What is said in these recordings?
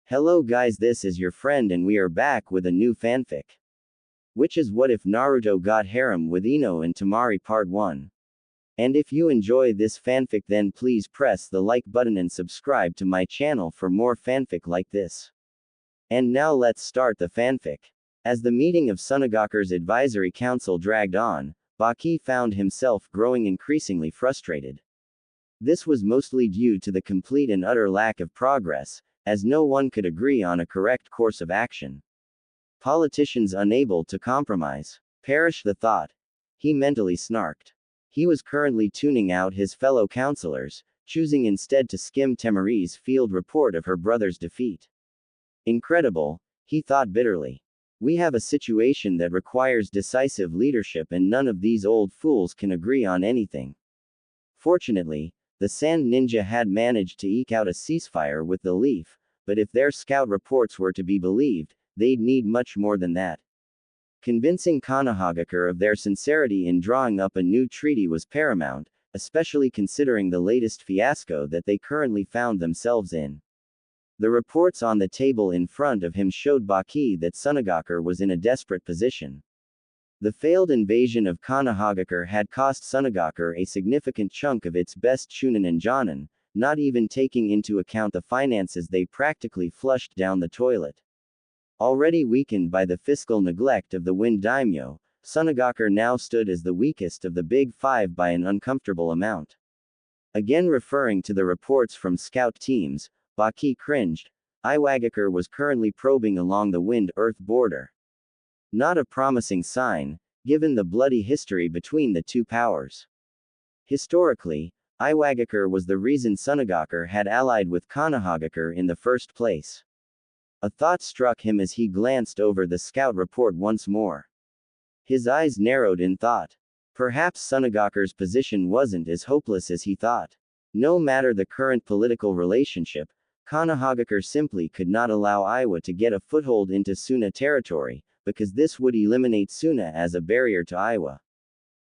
Hello guys, this is your friend and we are back with a new fanfic. Which is What If Naruto Got Harem with Ino and Temari Part 1. And if you enjoy this fanfic then please press the like button and subscribe to my channel for more fanfic like this. And now let's start the fanfic. As the meeting of Sunagaku's advisory council dragged on, Baki found himself growing increasingly frustrated. This was mostly due to the complete and utter lack of progress, as no one could agree on a correct course of action. Politicians unable to compromise. Perish the thought. He mentally snarked. He was currently tuning out his fellow counselors, choosing instead to skim Temari's field report of her brother's defeat. Incredible, he thought bitterly. We have a situation that requires decisive leadership and none of these old fools can agree on anything. Fortunately, the Sand Ninja had managed to eke out a ceasefire with the Leaf, but if their scout reports were to be believed, they'd need much more than that. Convincing Konohagakure of their sincerity in drawing up a new treaty was paramount, especially considering the latest fiasco that they currently found themselves in. The reports on the table in front of him showed Baki that Sunagaku was in a desperate position. The failed invasion of Konohagakure had cost Sunagaku a significant chunk of its best Chunin and Jonin, not even taking into account the finances they practically flushed down the toilet. Already weakened by the fiscal neglect of the Wind Daimyo, Sunagaku now stood as the weakest of the Big Five by an uncomfortable amount. Again referring to the reports from scout teams, Baki cringed. Iwagakure was currently probing along the Wind-Earth border. Not a promising sign, given the bloody history between the two powers. Historically, Iwagakure was the reason Sunagaku had allied with Konohagakure in the first place. A thought struck him as he glanced over the scout report once more. His eyes narrowed in thought. Perhaps Sunagaku's position wasn't as hopeless as he thought. No matter the current political relationship, Konohagakure simply could not allow Iwa to get a foothold into Suna territory, because this would eliminate Suna as a barrier to Iwa.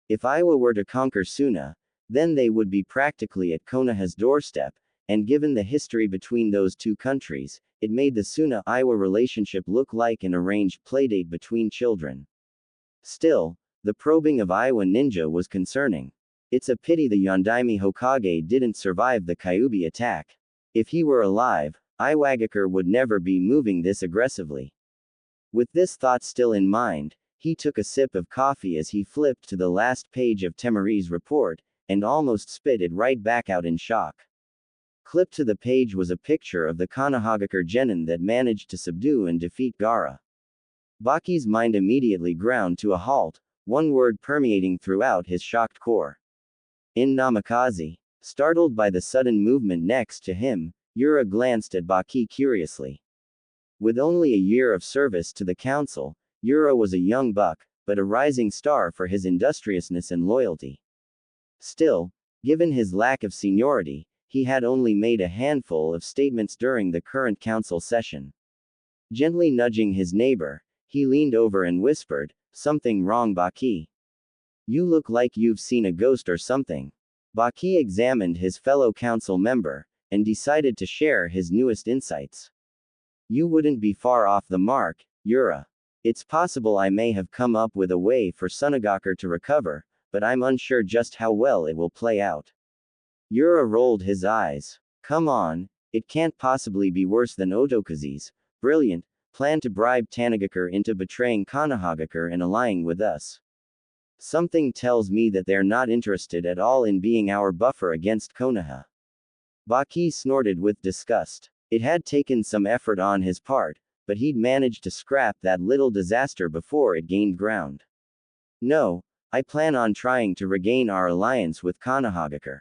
If Iwa were to conquer Suna, then they would be practically at Konoha's doorstep, and given the history between those two countries, it made the Suna-Iwa relationship look like an arranged playdate between children. Still, the probing of Iwa ninja was concerning. It's a pity the Yondaime Hokage didn't survive the Kyuubi attack. If he were alive, Iwagakure would never be moving this aggressively. With this thought still in mind, he took a sip of coffee as he flipped to the last page of Temari's report, and almost spit it right back out in shock. Clipped to the page was a picture of the Konohagakure genin that managed to subdue and defeat Gaara. Baki's mind immediately ground to a halt, one word permeating throughout his shocked core. In Namikaze. Startled by the sudden movement next to him, Yura glanced at Baki curiously. With only a year of service to the council, Yura was a young buck, but a rising star for his industriousness and loyalty. Still, given his lack of seniority, he had only made a handful of statements during the current council session. Gently nudging his neighbor, he leaned over and whispered, "Something wrong, Baki? You look like you've seen a ghost or something." Baki examined his fellow council member, and decided to share his newest insights. "You wouldn't be far off the mark, Yura. It's possible I may have come up with a way for Sunagaku to recover, but I'm unsure just how well it will play out." Yura rolled his eyes. "Come on, it can't possibly be worse than Otokaze's brilliant plan to bribe Tanagakure into betraying Konohagakure and allying with us. Something tells me that they're not interested at all in being our buffer against Konoha." Baki snorted with disgust. It had taken some effort on his part, but he'd managed to scrap that little disaster before it gained ground. "No, I plan on trying to regain our alliance with Konohagakure.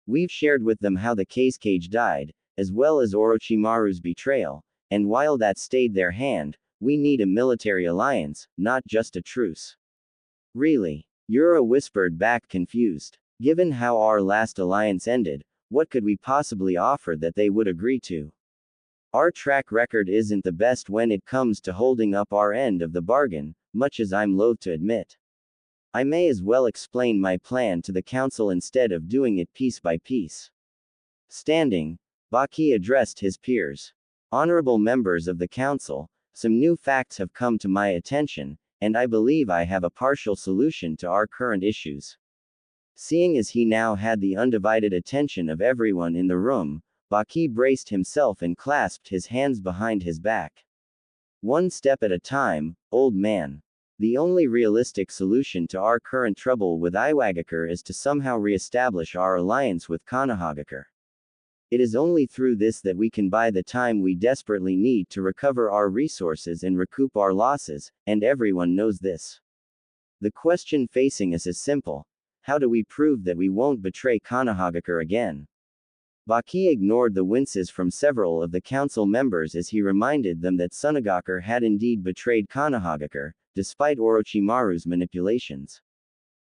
We've shared with them how the Kazekage died, as well as Orochimaru's betrayal, and while that stayed their hand, we need a military alliance, not just a truce." "Really?" Yura whispered back confused. "Given how our last alliance ended, what could we possibly offer that they would agree to? Our track record isn't the best when it comes to holding up our end of the bargain, much as I'm loath to admit. I may as well explain my plan to the council instead of doing it piece by piece." Standing, Baki addressed his peers. Honorable members of the council, some new facts have come to my attention, and I believe I have a partial solution to our current issues. Seeing as he now had the undivided attention of everyone in the room, Baki braced himself and clasped his hands behind his back. One step at a time, old man. The only realistic solution to our current trouble with Iwagakure is to somehow re-establish our alliance with Konohagakure. It is only through this that we can buy the time we desperately need to recover our resources and recoup our losses, and everyone knows this. The question facing us is simple. How do we prove that we won't betray Konohagakure again? Baki ignored the winces from several of the council members as he reminded them that Sunagakure had indeed betrayed Konohagakure, despite Orochimaru's manipulations.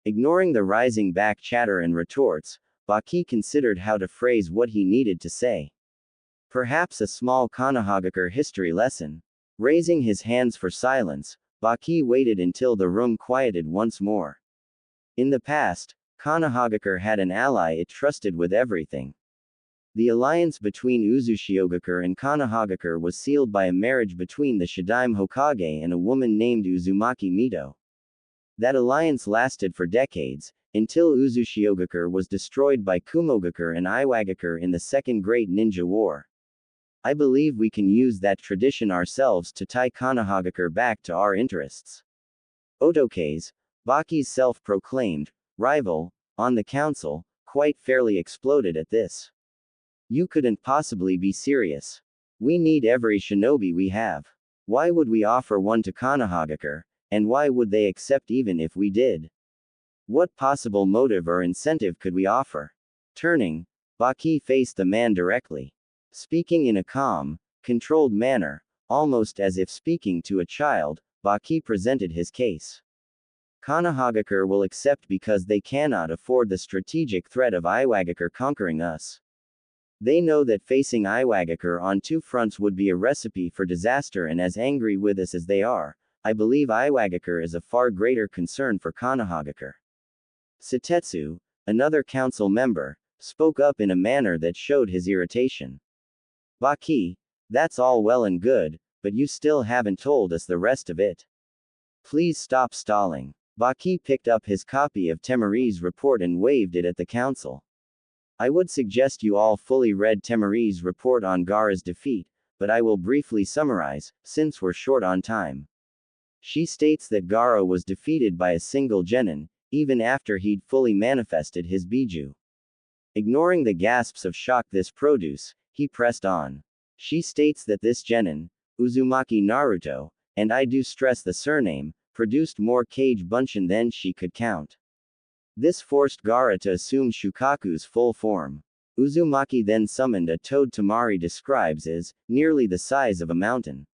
Ignoring the rising back chatter and retorts, Baki considered how to phrase what he needed to say. Perhaps a small Konohagakure history lesson. Raising his hands for silence, Baki waited until the room quieted once more. In the past, Konohagakure had an ally it trusted with everything. The alliance between Uzushiogakure and Konohagakure was sealed by a marriage between the Shidaime Hokage and a woman named Uzumaki Mito. That alliance lasted for decades, until Uzushiogakure was destroyed by Kumogakure and Iwagakure in the Second Great Ninja War. I believe we can use that tradition ourselves to tie Konohagakure back to our interests. Otoke's, Baki's self-proclaimed rival on the council, quite fairly exploded at this. You couldn't possibly be serious. We need every shinobi we have. Why would we offer one to Konohagakure, and why would they accept even if we did? What possible motive or incentive could we offer? Turning, Baki faced the man directly. Speaking in a calm, controlled manner, almost as if speaking to a child, Baki presented his case. Konohagakure will accept because they cannot afford the strategic threat of Iwagakure conquering us. They know that facing Iwagakure on two fronts would be a recipe for disaster, and as angry with us as they are, I believe Iwagakure is a far greater concern for Konohagakure. Satetsu, another council member, spoke up in a manner that showed his irritation. Baki, that's all well and good, but you still haven't told us the rest of it. Please stop stalling. Baki picked up his copy of Temari's report and waved it at the council. I would suggest you all fully read Temari's report on Gaara's defeat, but I will briefly summarize, since we're short on time. She states that Gaara was defeated by a single genin, even after he'd fully manifested his Biju. Ignoring the gasps of shock this produced, he pressed on. She states that this genin, Uzumaki Naruto, and I do stress the surname, produced more Kage Bunshin than she could count. This forced Gaara to assume Shukaku's full form. Uzumaki then summoned a toad Temari describes as nearly the size of a mountain.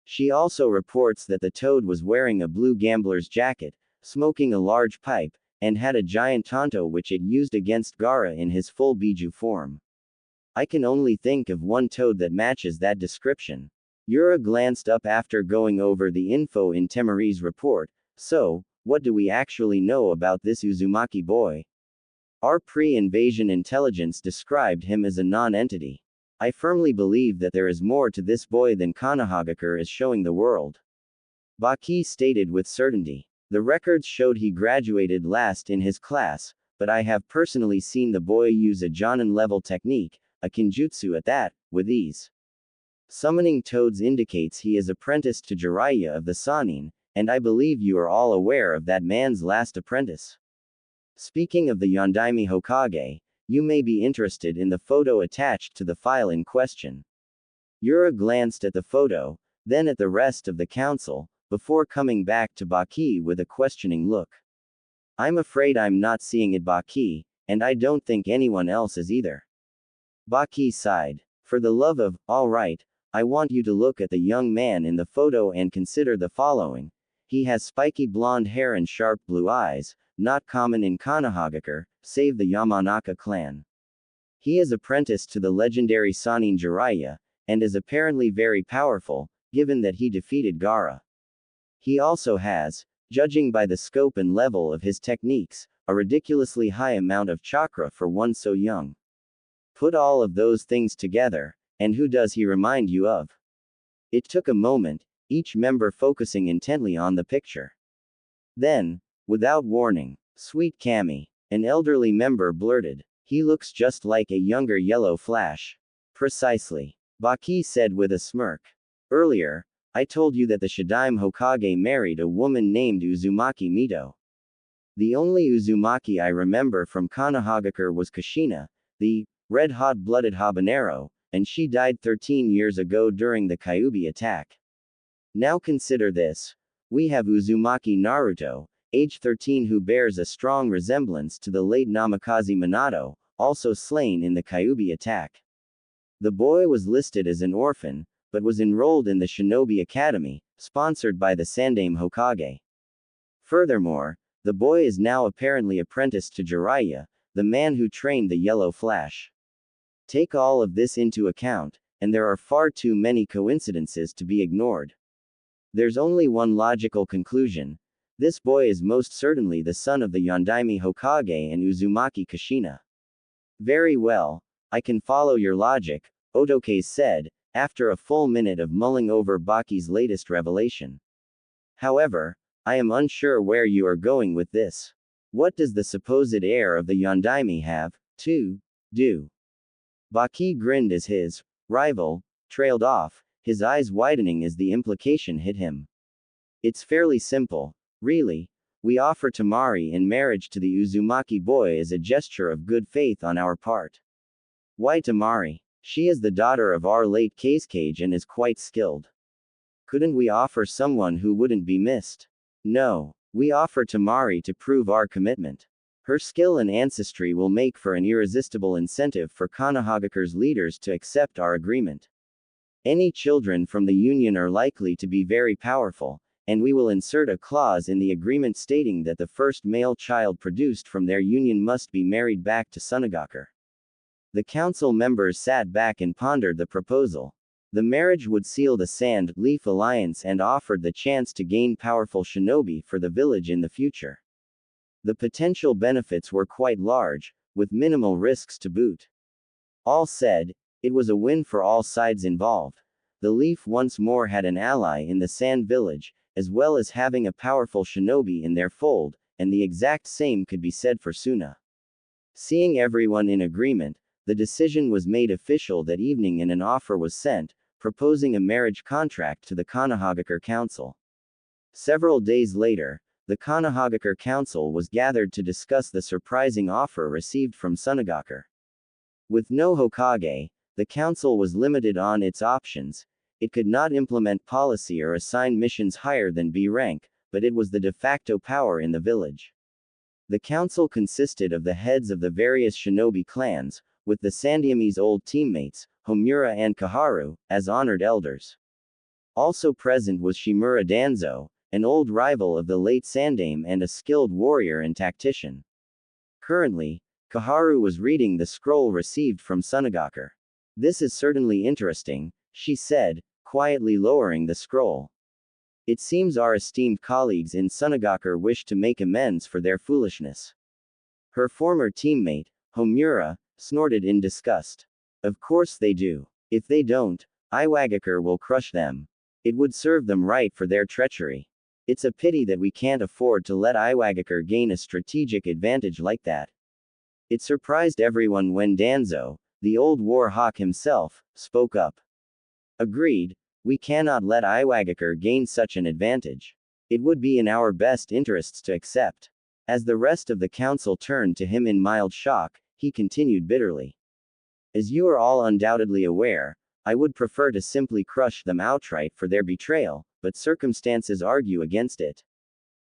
She also reports that the toad was wearing a blue gambler's jacket, smoking a large pipe, and had a giant tanto which it used against Gaara in his full Biju form. I can only think of one toad that matches that description. Yura glanced up after going over the info in Temari's report. So, what do we actually know about this Uzumaki boy? Our pre-invasion intelligence described him as a non-entity. I firmly believe that there is more to this boy than Konohagakure is showing the world. Baki stated with certainty. The records showed he graduated last in his class, but I have personally seen the boy use a Jonin-level technique, a kinjutsu at that, with ease. Summoning toads indicates he is apprenticed to Jiraiya of the Sannin, and I believe you are all aware of that man's last apprentice. Speaking of the Yondaime Hokage, you may be interested in the photo attached to the file in question. Yura glanced at the photo, then at the rest of the council, before coming back to Baki with a questioning look. I'm afraid I'm not seeing it, Baki, and I don't think anyone else is either. Baki sighed. For the love of, all right, I want you to look at the young man in the photo and consider the following. He has spiky blonde hair and sharp blue eyes, not common in Konohagakure, save the Yamanaka clan. He is apprenticed to the legendary Sannin Jiraiya, and is apparently very powerful, given that he defeated Gaara. He also has, judging by the scope and level of his techniques, a ridiculously high amount of chakra for one so young. Put all of those things together, And who does he remind you of? It took a moment, each member focusing intently on the picture. Then, without warning, Sweet Cammy, an elderly member blurted, "He looks just like a younger Yellow Flash." Precisely. Baki said with a smirk. "Earlier, I told you that the Shadaime Hokage married a woman named Uzumaki Mito. The only Uzumaki I remember from Konohagakure was Kushina, the red-hot-blooded habanero, and she died 13 years ago during the Kyuubi attack. Now consider this. We have Uzumaki Naruto, age 13, who bears a strong resemblance to the late Namikaze Minato, also slain in the Kyuubi attack. The boy was listed as an orphan, but was enrolled in the Shinobi Academy, sponsored by the Sandaime Hokage. Furthermore, the boy is now apparently apprenticed to Jiraiya, the man who trained the Yellow Flash. Take all of this into account, and there are far too many coincidences to be ignored. There's only one logical conclusion. This boy is most certainly the son of the Yondaime Hokage and Uzumaki Kushina." "Very well, I can follow your logic," Otoke said, after a full minute of mulling over Baki's latest revelation. "However, I am unsure where you are going with this. What does the supposed heir of the Yondaime have to do?" Baki grinned as his rival trailed off, his eyes widening as the implication hit him. "It's fairly simple, really. We offer Temari in marriage to the Uzumaki boy as a gesture of good faith on our part." "Why Temari? She is the daughter of our late Kazekage and is quite skilled. Couldn't we offer someone who wouldn't be missed?" "No. We offer Temari to prove our commitment. Her skill and ancestry will make for an irresistible incentive for Konohagakure's leaders to accept our agreement. Any children from the union are likely to be very powerful, and we will insert a clause in the agreement stating that the first male child produced from their union must be married back to Sunagakure." The council members sat back and pondered the proposal. The marriage would seal the Sand Leaf Alliance and offered the chance to gain powerful shinobi for the village in the future. The potential benefits were quite large, with minimal risks to boot. All said, it was a win for all sides involved. The Leaf once more had an ally in the Sand Village, as well as having a powerful shinobi in their fold, and the exact same could be said for Suna. Seeing everyone in agreement, the decision was made official that evening and an offer was sent, proposing a marriage contract to the Konohagakure Council. Several days later, the Konohagakure Council was gathered to discuss the surprising offer received from Sunagakure. With no Hokage, the council was limited on its options. It could not implement policy or assign missions higher than B rank, but it was the de facto power in the village. The council consisted of the heads of the various shinobi clans, with the Sandaimi's old teammates, Homura and Kaharu, as honored elders. Also present was Shimura Danzo, an old rival of the late Sandaime and a skilled warrior and tactician. Currently, Kaharu was reading the scroll received from Sunagakure. "This is certainly interesting," she said, quietly lowering the scroll. "It seems our esteemed colleagues in Sunagakure wish to make amends for their foolishness." Her former teammate, Homura, snorted in disgust. "Of course they do. If they don't, Iwagakure will crush them. It would serve them right for their treachery. It's a pity that we can't afford to let Iwagakure gain a strategic advantage like that." It surprised everyone when Danzo, the old war hawk himself, spoke up. "Agreed, we cannot let Iwagakure gain such an advantage. It would be in our best interests to accept." As the rest of the council turned to him in mild shock, he continued bitterly. "As you are all undoubtedly aware, I would prefer to simply crush them outright for their betrayal, but circumstances argue against it.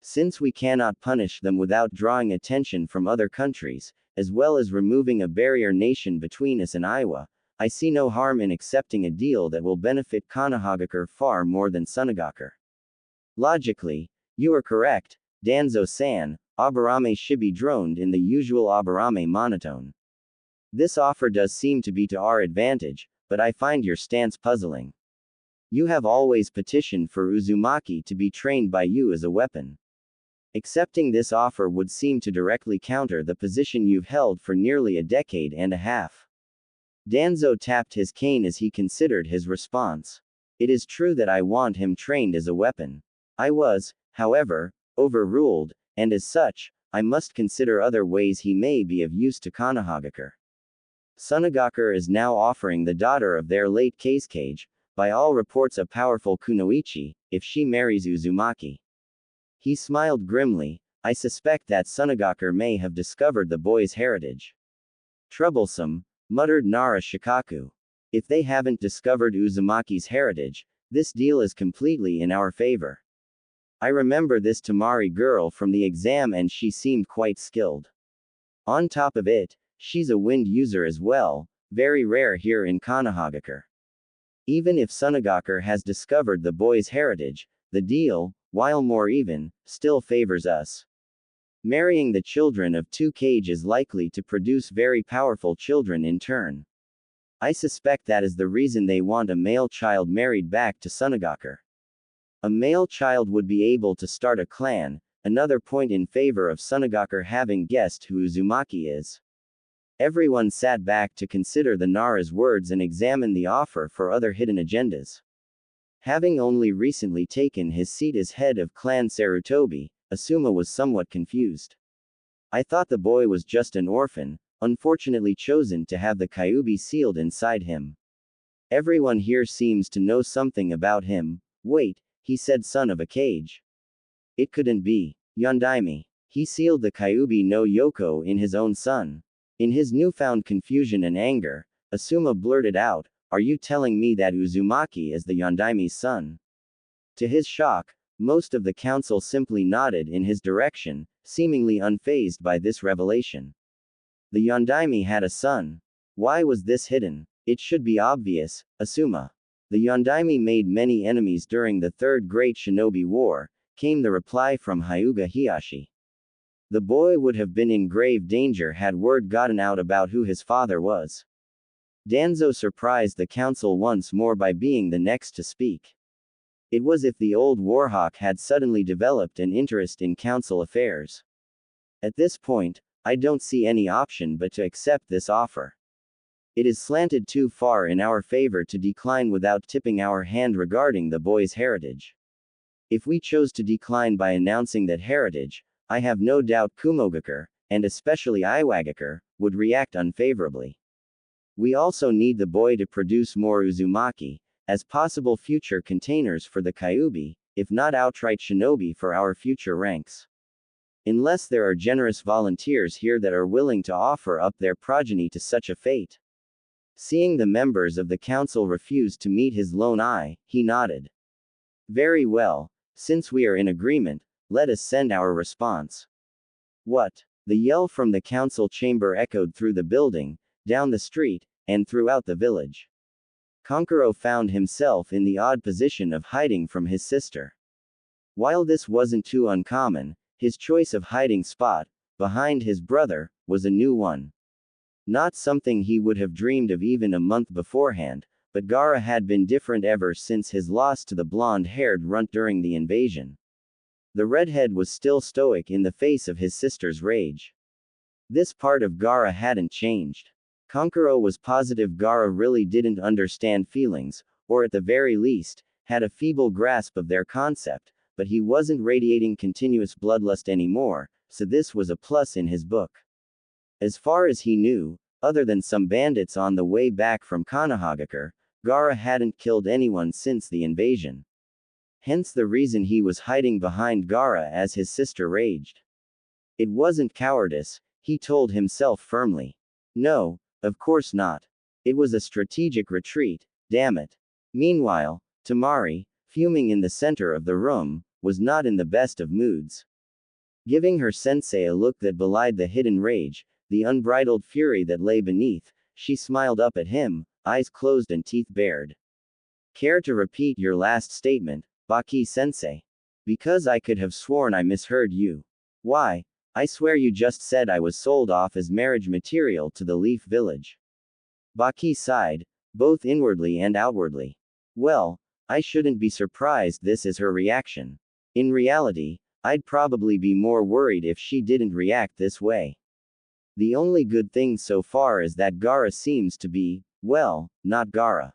Since we cannot punish them without drawing attention from other countries, as well as removing a barrier nation between us and Iowa, I see no harm in accepting a deal that will benefit Konohagakure far more than Sunagakure." "Logically, you are correct, Danzo-san," Aburame Shibi droned in the usual Aburame monotone. "This offer does seem to be to our advantage, but I find your stance puzzling. You have always petitioned for Uzumaki to be trained by you as a weapon. Accepting this offer would seem to directly counter the position you've held for nearly a decade and a half. Danzo tapped his cane as he considered his response. It is true that I want him trained as a weapon. I was, however, overruled, and as such, I must consider other ways he may be of use to Konohagakure. Sunagakure is now offering the daughter of their late Kazekage, by all reports a powerful kunoichi, if she marries Uzumaki. He smiled grimly. I suspect that Sunagakure may have discovered the boy's heritage. Troublesome, muttered Nara Shikaku. If they haven't discovered Uzumaki's heritage, this deal is completely in our favor. I remember this Temari girl from the exam and she seemed quite skilled. On top of it, she's a wind user as well, very rare here in Konohagakure. Even if Sunagakure has discovered the boy's heritage, the deal, while more even, still favors us. Marrying the children of two Kage is likely to produce very powerful children in turn. I suspect that is the reason they want a male child married back to Sunagakure. A male child would be able to start a clan, another point in favor of Sunagakure having guessed who Uzumaki is. Everyone sat back to consider the Nara's words and examine the offer for other hidden agendas. Having only recently taken his seat as head of Clan Sarutobi, Asuma was somewhat confused. I thought the boy was just an orphan, unfortunately chosen to have the Kyuubi sealed inside him. Everyone here seems to know something about him. Wait, he said son of a Kage. It couldn't be. Yondaime. He sealed the Kyuubi no Yoko in his own son. In his newfound confusion and anger, Asuma blurted out, "Are you telling me that Uzumaki is the Yondaime's son?" To his shock, most of the council simply nodded in his direction, seemingly unfazed by this revelation. The Yondaime had a son. Why was this hidden? It should be obvious, Asuma. The Yondaime made many enemies during the Third Great Shinobi War, came the reply from Hyuga Hiyashi. The boy would have been in grave danger had word gotten out about who his father was. Danzo surprised the council once more by being the next to speak. It was as if the old warhawk had suddenly developed an interest in council affairs. At this point, I don't see any option but to accept this offer. It is slanted too far in our favor to decline without tipping our hand regarding the boy's heritage. If we chose to decline by announcing that heritage, I have no doubt Kumogakure, and especially Iwagakure, would react unfavorably. We also need the boy to produce more Uzumaki, as possible future containers for the Kyuubi, if not outright shinobi for our future ranks. Unless there are generous volunteers here that are willing to offer up their progeny to such a fate. Seeing the members of the council refuse to meet his lone eye, he nodded. Very well, since we are in agreement, let us send our response. What? The yell from the council chamber echoed through the building, down the street, and throughout the village. Kankuro found himself in the odd position of hiding from his sister. While this wasn't too uncommon, his choice of hiding spot, behind his brother, was a new one. Not something he would have dreamed of even a month beforehand, but Gaara had been different ever since his loss to the blonde-haired runt during the invasion. The redhead was still stoic in the face of his sister's rage. This part of Gaara hadn't changed. Kankuro was positive Gaara really didn't understand feelings, or at the very least, had a feeble grasp of their concept, but he wasn't radiating continuous bloodlust anymore, so this was a plus in his book. As far as he knew, other than some bandits on the way back from Konohagakure, Gaara hadn't killed anyone since the invasion. Hence the reason he was hiding behind Gaara as his sister raged. It wasn't cowardice, he told himself firmly. No, of course not. It was a strategic retreat, damn it. Meanwhile, Temari, fuming in the center of the room, was not in the best of moods. Giving her sensei a look that belied the hidden rage, the unbridled fury that lay beneath, she smiled up at him, eyes closed and teeth bared. Care to repeat your last statement, Baki-sensei? Because I could have sworn I misheard you. Why, I swear you just said I was sold off as marriage material to the Leaf Village. Baki sighed, both inwardly and outwardly. Well, I shouldn't be surprised this is her reaction. In reality, I'd probably be more worried if she didn't react this way. The only good thing so far is that Gaara seems to be Well, not Gaara.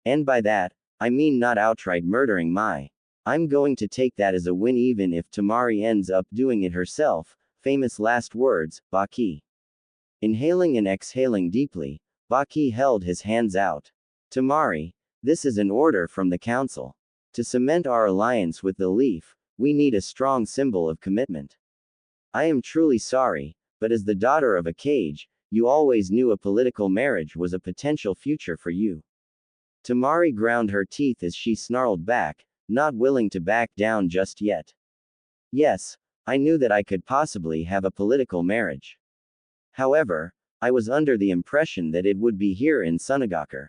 And by that, I mean not outright murdering Mai. I'm going to take that as a win even if Temari ends up doing it herself. Famous last words, Baki. Inhaling and exhaling deeply, Baki held his hands out. Temari, this is an order from the council. To cement our alliance with the Leaf, we need a strong symbol of commitment. I am truly sorry, but as the daughter of a Hokage, you always knew a political marriage was a potential future for you. Temari ground her teeth as she snarled back, not willing to back down just yet. Yes, I knew that I could possibly have a political marriage. However, I was under the impression that it would be here in Sunagakur.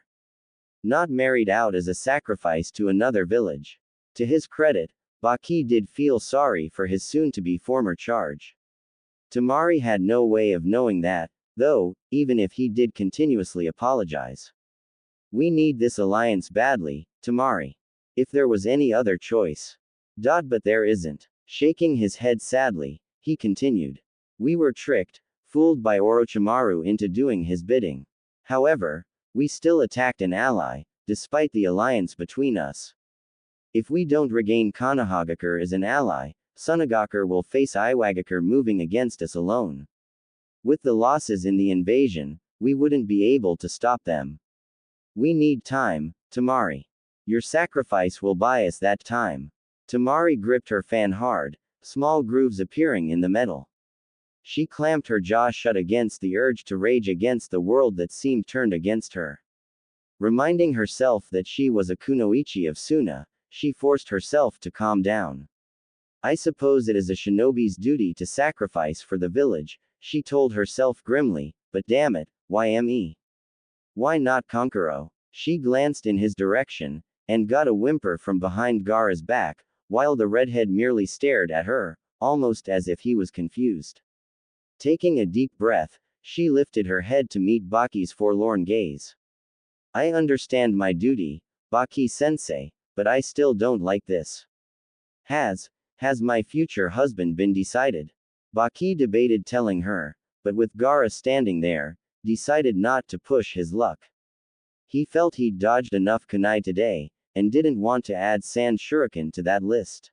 Not married out as a sacrifice to another village. To his credit, Baki did feel sorry for his soon-to-be former charge. Temari had no way of knowing that, though, even if he did continuously apologize. We need this alliance badly, Temari. If there was any other choice. But there isn't. Shaking his head sadly, he continued. We were tricked, fooled by Orochimaru into doing his bidding. However, we still attacked an ally, despite the alliance between us. If we don't regain Konohagakure as an ally, Sunagakur will face Iwagakure moving against us alone. With the losses in the invasion, we wouldn't be able to stop them. We need time, Temari. Your sacrifice will buy us that time. Temari gripped her fan hard, small grooves appearing in the metal. She clamped her jaw shut against the urge to rage against the world that seemed turned against her. Reminding herself that she was a kunoichi of Suna, she forced herself to calm down. I suppose it is a shinobi's duty to sacrifice for the village, she told herself grimly, but damn it, why me? Why not Kankuro? She glanced in his direction, and got a whimper from behind Gaara's back, while the redhead merely stared at her, almost as if he was confused. Taking a deep breath, she lifted her head to meet Baki's forlorn gaze. I understand my duty, Baki-sensei, but I still don't like this. Has my future husband been decided? Baki debated telling her, but with Gaara standing there, decided not to push his luck. He felt he'd dodged enough kunai today, and didn't want to add sand shuriken to that list.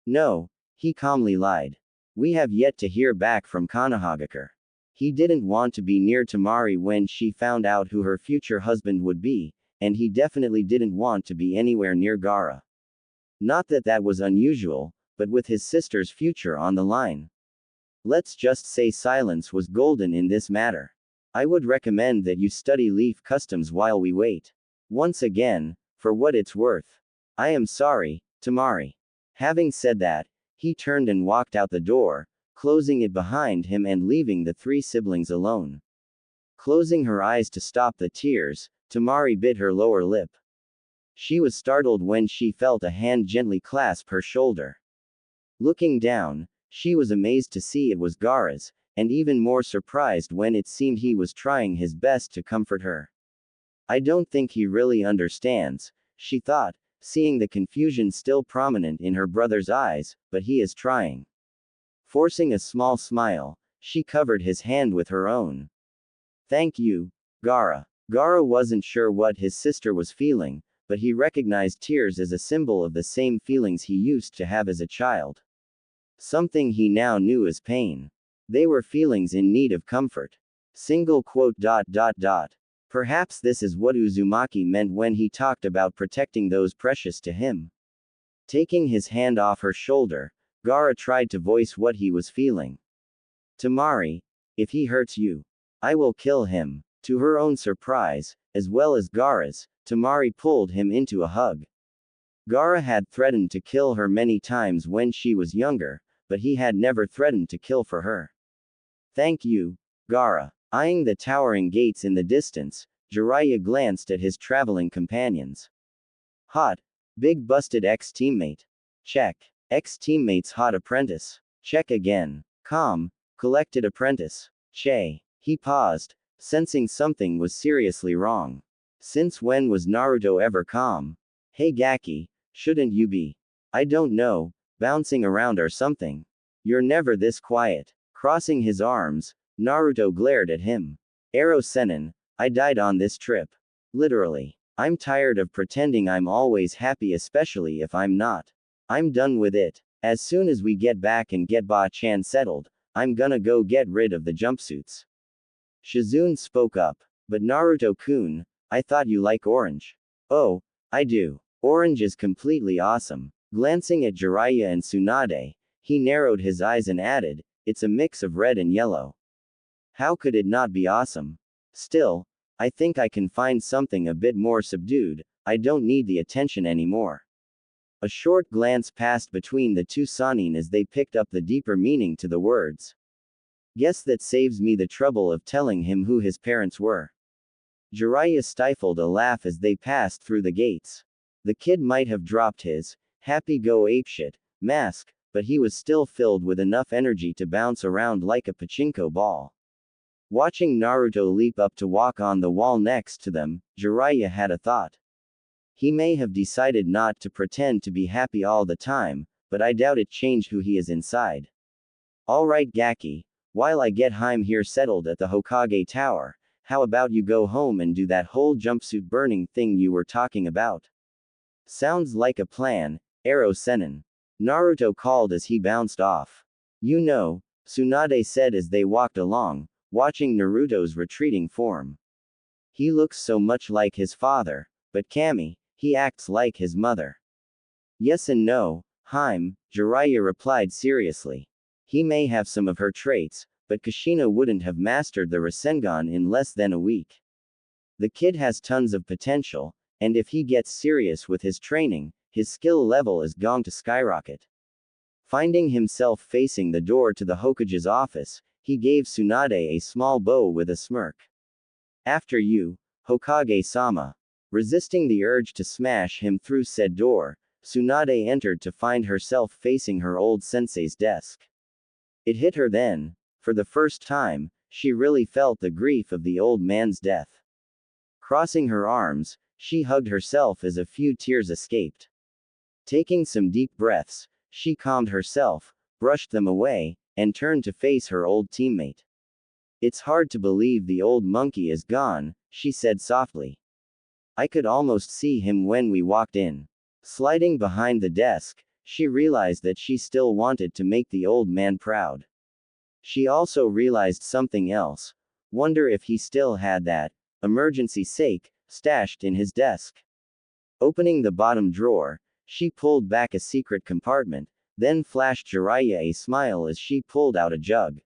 No, he calmly lied. We have yet to hear back from Konohagakure. He didn't want to be near Temari when she found out who her future husband would be, and he definitely didn't want to be anywhere near Gaara. Not that that was unusual, but with his sister's future on the line. Let's just say silence was golden in this matter. I would recommend that you study leaf customs while we wait. Once again, for what it's worth. I am sorry, Temari. Having said that, he turned and walked out the door, closing it behind him and leaving the three siblings alone. Closing her eyes to stop the tears, Temari bit her lower lip. She was startled when she felt a hand gently clasp her shoulder. Looking down, she was amazed to see it was Gaara's, and even more surprised when it seemed he was trying his best to comfort her. I don't think he really understands, she thought, seeing the confusion still prominent in her brother's eyes, but he is trying. Forcing a small smile, she covered his hand with her own. Thank you, Gaara. Gaara wasn't sure what his sister was feeling, but he recognized tears as a symbol of the same feelings he used to have as a child. Something he now knew as pain. They were feelings in need of comfort. Single quote. Perhaps this is what Uzumaki meant when he talked about protecting those precious to him. Taking his hand off her shoulder, Gaara tried to voice what he was feeling. Temari, if he hurts you, I will kill him. To her own surprise, as well as Gaara's, Temari pulled him into a hug. Gaara had threatened to kill her many times when she was younger, but he had never threatened to kill for her. Thank you, Gaara. Eyeing the towering gates in the distance, Jiraiya glanced at his traveling companions. Hot. Big busted ex-teammate. Check. Ex-teammate's hot apprentice. Check again. Calm. Collected apprentice. Che. He paused, sensing something was seriously wrong. Since when was Naruto ever calm? Hey Gaki, shouldn't you be? I don't know, bouncing around or something. You're never this quiet. Crossing his arms, Naruto glared at him. Ero Sennin, I died on this trip. Literally. I'm tired of pretending I'm always happy, especially if I'm not. I'm done with it. As soon as we get back and get Ba-chan settled, I'm gonna go get rid of the jumpsuits. Shizune spoke up. But Naruto-kun, I thought you like orange. Oh, I do. Orange is completely awesome. Glancing at Jiraiya and Tsunade, he narrowed his eyes and added, it's a mix of red and yellow. How could it not be awesome? Still, I think I can find something a bit more subdued. I don't need the attention anymore. A short glance passed between the two Sannin as they picked up the deeper meaning to the words. Guess that saves me the trouble of telling him who his parents were. Jiraiya stifled a laugh as they passed through the gates. The kid might have dropped his happy-go-apeshit mask, but he was still filled with enough energy to bounce around like a pachinko ball. Watching Naruto leap up to walk on the wall next to them, Jiraiya had a thought. He may have decided not to pretend to be happy all the time, but I doubt it changed who he is inside. Alright Gaki, while I get Harem here settled at the Hokage Tower, how about you go home and do that whole jumpsuit burning thing you were talking about? Sounds like a plan, Ero Sennin. Naruto called as he bounced off. You know, Tsunade said as they walked along, watching Naruto's retreating form. He looks so much like his father, but Kami, he acts like his mother. Yes and no, Harem, Jiraiya replied seriously. He may have some of her traits, but Kushina wouldn't have mastered the Rasengan in less than a week. The kid has tons of potential, and if he gets serious with his training, his skill level is going to skyrocket. Finding himself facing the door to the Hokage's office, he gave Tsunade a small bow with a smirk. After you, Hokage-sama. Resisting the urge to smash him through said door, Tsunade entered to find herself facing her old sensei's desk. It hit her then. For the first time, she really felt the grief of the old man's death. Crossing her arms, she hugged herself as a few tears escaped. Taking some deep breaths, she calmed herself, brushed them away, and turned to face her old teammate. It's hard to believe the old monkey is gone, she said softly. I could almost see him when we walked in. Sliding behind the desk, she realized that she still wanted to make the old man proud. She also realized something else. Wonder if he still had that emergency sake stashed in his desk. Opening the bottom drawer, she pulled back a secret compartment, then flashed Jiraiya a smile as she pulled out a jug.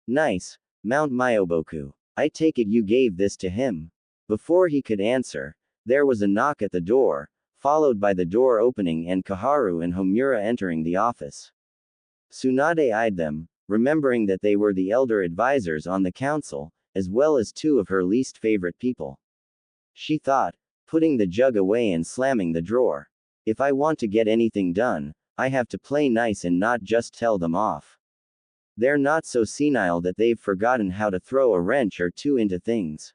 Nice, Mount Myoboku. I take it you gave this to him. Before he could answer, there was a knock at the door, followed by the door opening and Kaharu and Homura entering the office. Tsunade eyed them, remembering that they were the elder advisors on the council, as well as two of her least favorite people. She thought, putting the jug away and slamming the drawer. If I want to get anything done, I have to play nice and not just tell them off. They're not so senile that they've forgotten how to throw a wrench or two into things.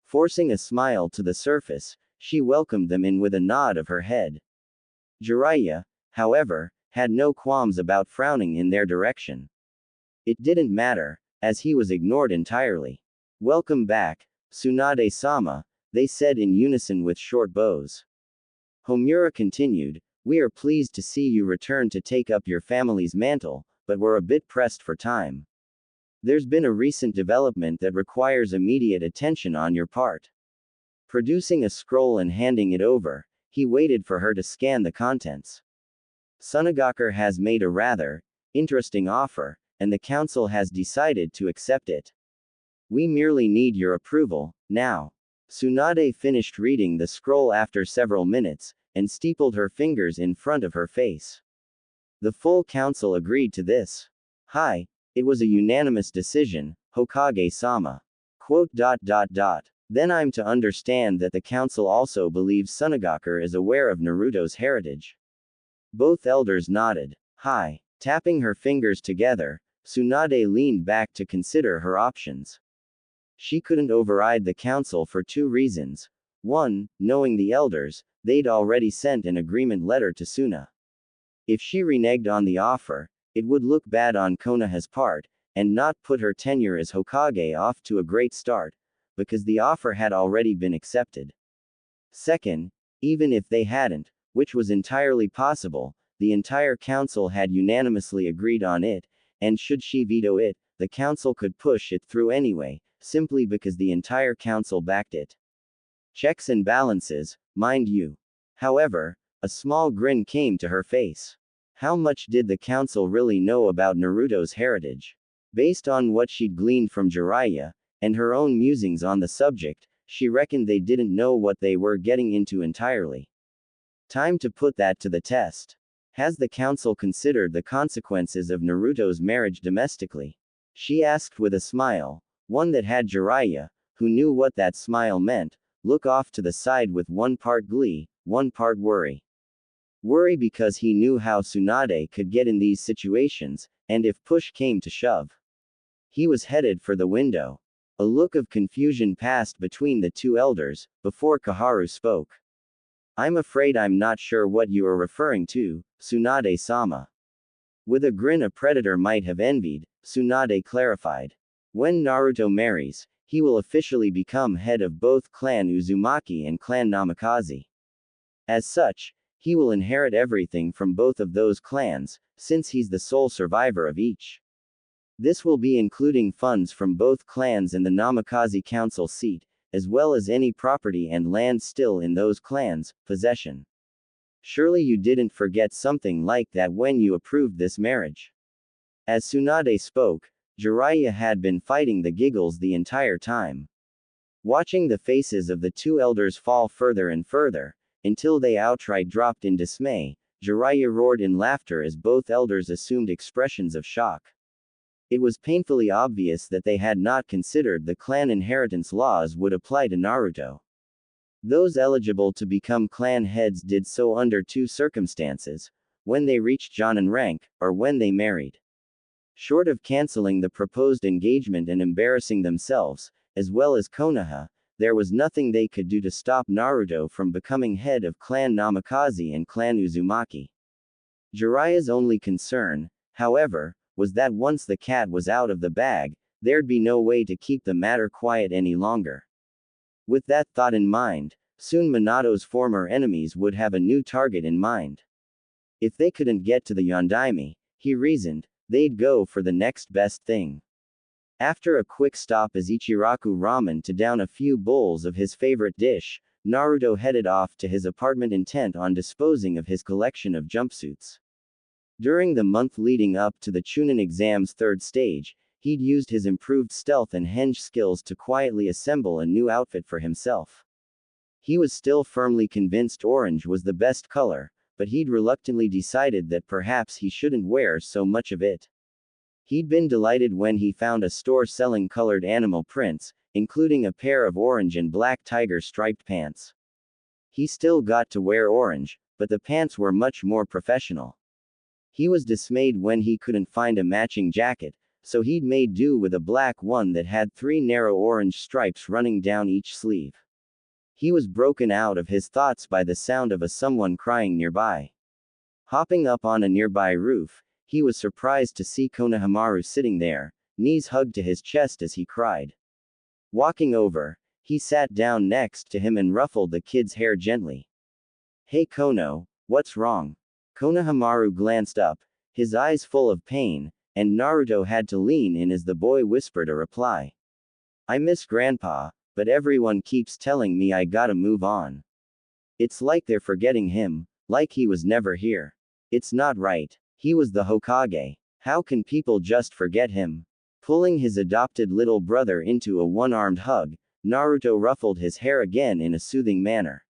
Forcing a smile to the surface, she welcomed them in with a nod of her head. Jiraiya, however, had no qualms about frowning in their direction. It didn't matter, as he was ignored entirely. Welcome back, Tsunade-sama, they said in unison with short bows. Homura continued, we are pleased to see you return to take up your family's mantle, but we're a bit pressed for time. There's been a recent development that requires immediate attention on your part. Producing a scroll and handing it over, he waited for her to scan the contents. Sunagakur has made a rather interesting offer, and the council has decided to accept it. We merely need your approval, now. Tsunade finished reading the scroll after several minutes, and steepled her fingers in front of her face. The full council agreed to this. Hi, it was a unanimous decision, Hokage-sama. Then I'm to understand that the council also believes Sunagakur is aware of Naruto's heritage. Both elders nodded. Hi. Tapping her fingers together, Tsunade leaned back to consider her options. She couldn't override the council for two reasons. One, knowing the elders, they'd already sent an agreement letter to Suna. If she reneged on the offer, it would look bad on Konoha's part, and not put her tenure as Hokage off to a great start. because the offer had already been accepted. Second, even if they hadn't, which was entirely possible, the entire council had unanimously agreed on it, and should she veto it, the council could push it through anyway, simply because the entire council backed it. Checks and balances, mind you. However, a small grin came to her face. How much did the council really know about Naruto's heritage? Based on what she'd gleaned from Jiraiya, and her own musings on the subject, she reckoned they didn't know what they were getting into entirely. Time to put that to the test. Has the council considered the consequences of Naruto's marriage domestically? She asked with a smile, one that had Jiraiya, who knew what that smile meant, look off to the side with one part glee, one part worry. Worry because he knew how Tsunade could get in these situations, and if push came to shove, he was headed for the window. A look of confusion passed between the two elders, before Kaharu spoke. I'm afraid I'm not sure what you are referring to, Tsunade-sama. With a grin a predator might have envied, Tsunade clarified. When Naruto marries, he will officially become head of both Clan Uzumaki and Clan Namikaze. As such, he will inherit everything from both of those clans, since he's the sole survivor of each. This will be including funds from both clans and the Namikaze council seat, as well as any property and land still in those clans' possession. Surely you didn't forget something like that when you approved this marriage. As Tsunade spoke, Jiraiya had been fighting the giggles the entire time. Watching the faces of the two elders fall further and further, until they outright dropped in dismay, Jiraiya roared in laughter as both elders assumed expressions of shock. It was painfully obvious that they had not considered the clan inheritance laws would apply to Naruto. Those eligible to become clan heads did so under two circumstances: when they reached Jonin rank, or when they married. Short of canceling the proposed engagement and embarrassing themselves, as well as Konoha, there was nothing they could do to stop Naruto from becoming head of Clan Namikaze and Clan Uzumaki. Jiraiya's only concern, however, was that once the cat was out of the bag, there'd be no way to keep the matter quiet any longer. With that thought in mind, soon Minato's former enemies would have a new target in mind. If they couldn't get to the Yondaime, he reasoned, they'd go for the next best thing. After a quick stop as Ichiraku Ramen to down a few bowls of his favorite dish, Naruto headed off to his apartment intent on disposing of his collection of jumpsuits. During the month leading up to the Chunin exam's third stage, he'd used his improved stealth and henge skills to quietly assemble a new outfit for himself. He was still firmly convinced orange was the best color, but he'd reluctantly decided that perhaps he shouldn't wear so much of it. He'd been delighted when he found a store selling colored animal prints, including a pair of orange and black tiger striped pants. He still got to wear orange, but the pants were much more professional. He was dismayed when he couldn't find a matching jacket, so he'd made do with a black one that had 3 narrow orange stripes running down each sleeve. He was broken out of his thoughts by the sound of someone crying nearby. Hopping up on a nearby roof, he was surprised to see Konohamaru sitting there, knees hugged to his chest as he cried. Walking over, he sat down next to him and ruffled the kid's hair gently. Hey Kono, what's wrong? Konohamaru glanced up, his eyes full of pain, and Naruto had to lean in as the boy whispered a reply. I miss Grandpa, but everyone keeps telling me I gotta move on. It's like they're forgetting him, like he was never here. It's not right. He was the Hokage. How can people just forget him? Pulling his adopted little brother into a one-armed hug, Naruto ruffled his hair again in a soothing manner.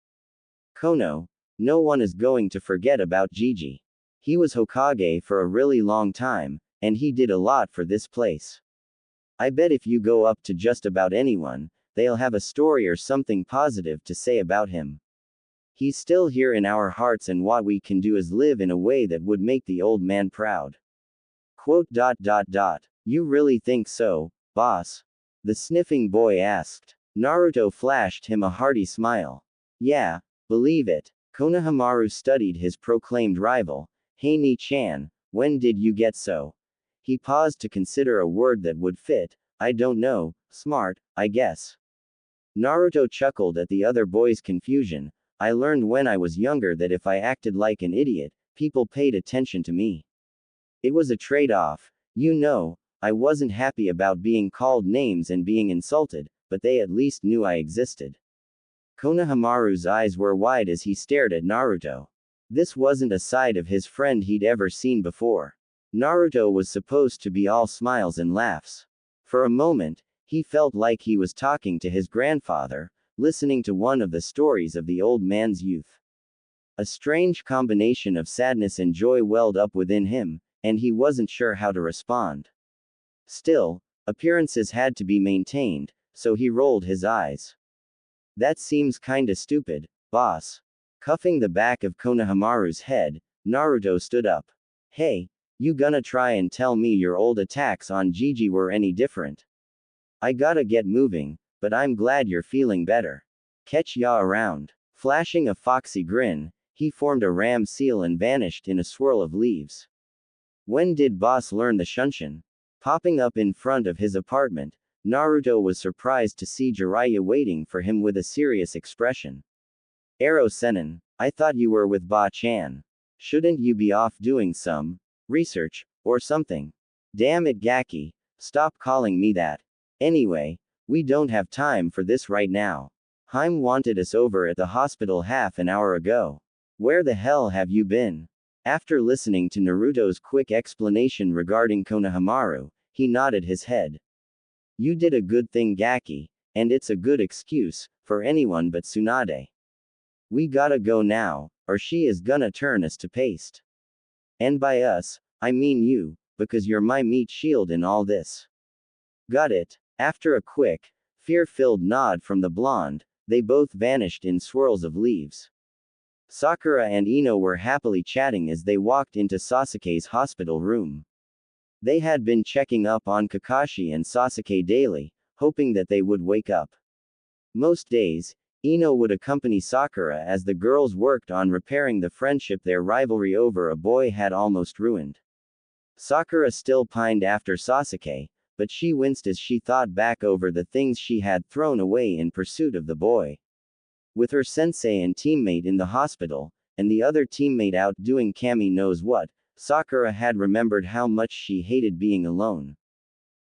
Kono, no one is going to forget about Gigi. He was Hokage for a really long time, and he did a lot for this place. I bet if you go up to just about anyone, they'll have a story or something positive to say about him. He's still here in our hearts, and what we can do is live in a way that would make the old man proud. Quote. You really think so, boss? The sniffing boy asked. Naruto flashed him a hearty smile. Yeah, believe it. Konohamaru studied his proclaimed rival. Hey Ni-chan, when did you get so? He paused to consider a word that would fit. I don't know, smart, I guess. Naruto chuckled at the other boy's confusion. I learned when I was younger that if I acted like an idiot, people paid attention to me. It was a trade-off. You know, I wasn't happy about being called names and being insulted, but they at least knew I existed. Konohamaru's eyes were wide as he stared at Naruto. This wasn't a side of his friend he'd ever seen before. Naruto was supposed to be all smiles and laughs. For a moment, he felt like he was talking to his grandfather, listening to one of the stories of the old man's youth. A strange combination of sadness and joy welled up within him, and he wasn't sure how to respond. Still, appearances had to be maintained, so he rolled his eyes. That seems kinda stupid, boss. Cuffing the back of Konohamaru's head, Naruto stood up. Hey, you gonna try and tell me your old attacks on Gigi were any different? I gotta get moving, but I'm glad you're feeling better. Catch ya around. Flashing a foxy grin, he formed a ram seal and vanished in a swirl of leaves. When did boss learn the shunshin? Popping up in front of his apartment, Naruto was surprised to see Jiraiya waiting for him with a serious expression. Aro Senin, I thought you were with Ba-chan. Shouldn't you be off doing some research, or something? Damn it Gaki, stop calling me that. Anyway, we don't have time for this right now. Haim wanted us over at the hospital half an hour ago. Where the hell have you been? After listening to Naruto's quick explanation regarding Konohamaru, he nodded his head. You did a good thing Gaki, and it's a good excuse, for anyone but Tsunade. We gotta go now, or she is gonna turn us to paste. And by us, I mean you, because you're my meat shield in all this. Got it. After a quick, fear-filled nod from the blonde, they both vanished in swirls of leaves. Sakura and Ino were happily chatting as they walked into Sasuke's hospital room. They had been checking up on Kakashi and Sasuke daily, hoping that they would wake up. Most days, Ino would accompany Sakura as the girls worked on repairing the friendship their rivalry over a boy had almost ruined. Sakura still pined after Sasuke, but she winced as she thought back over the things she had thrown away in pursuit of the boy. With her sensei and teammate in the hospital, and the other teammate out doing Kami knows what, Sakura had remembered how much she hated being alone.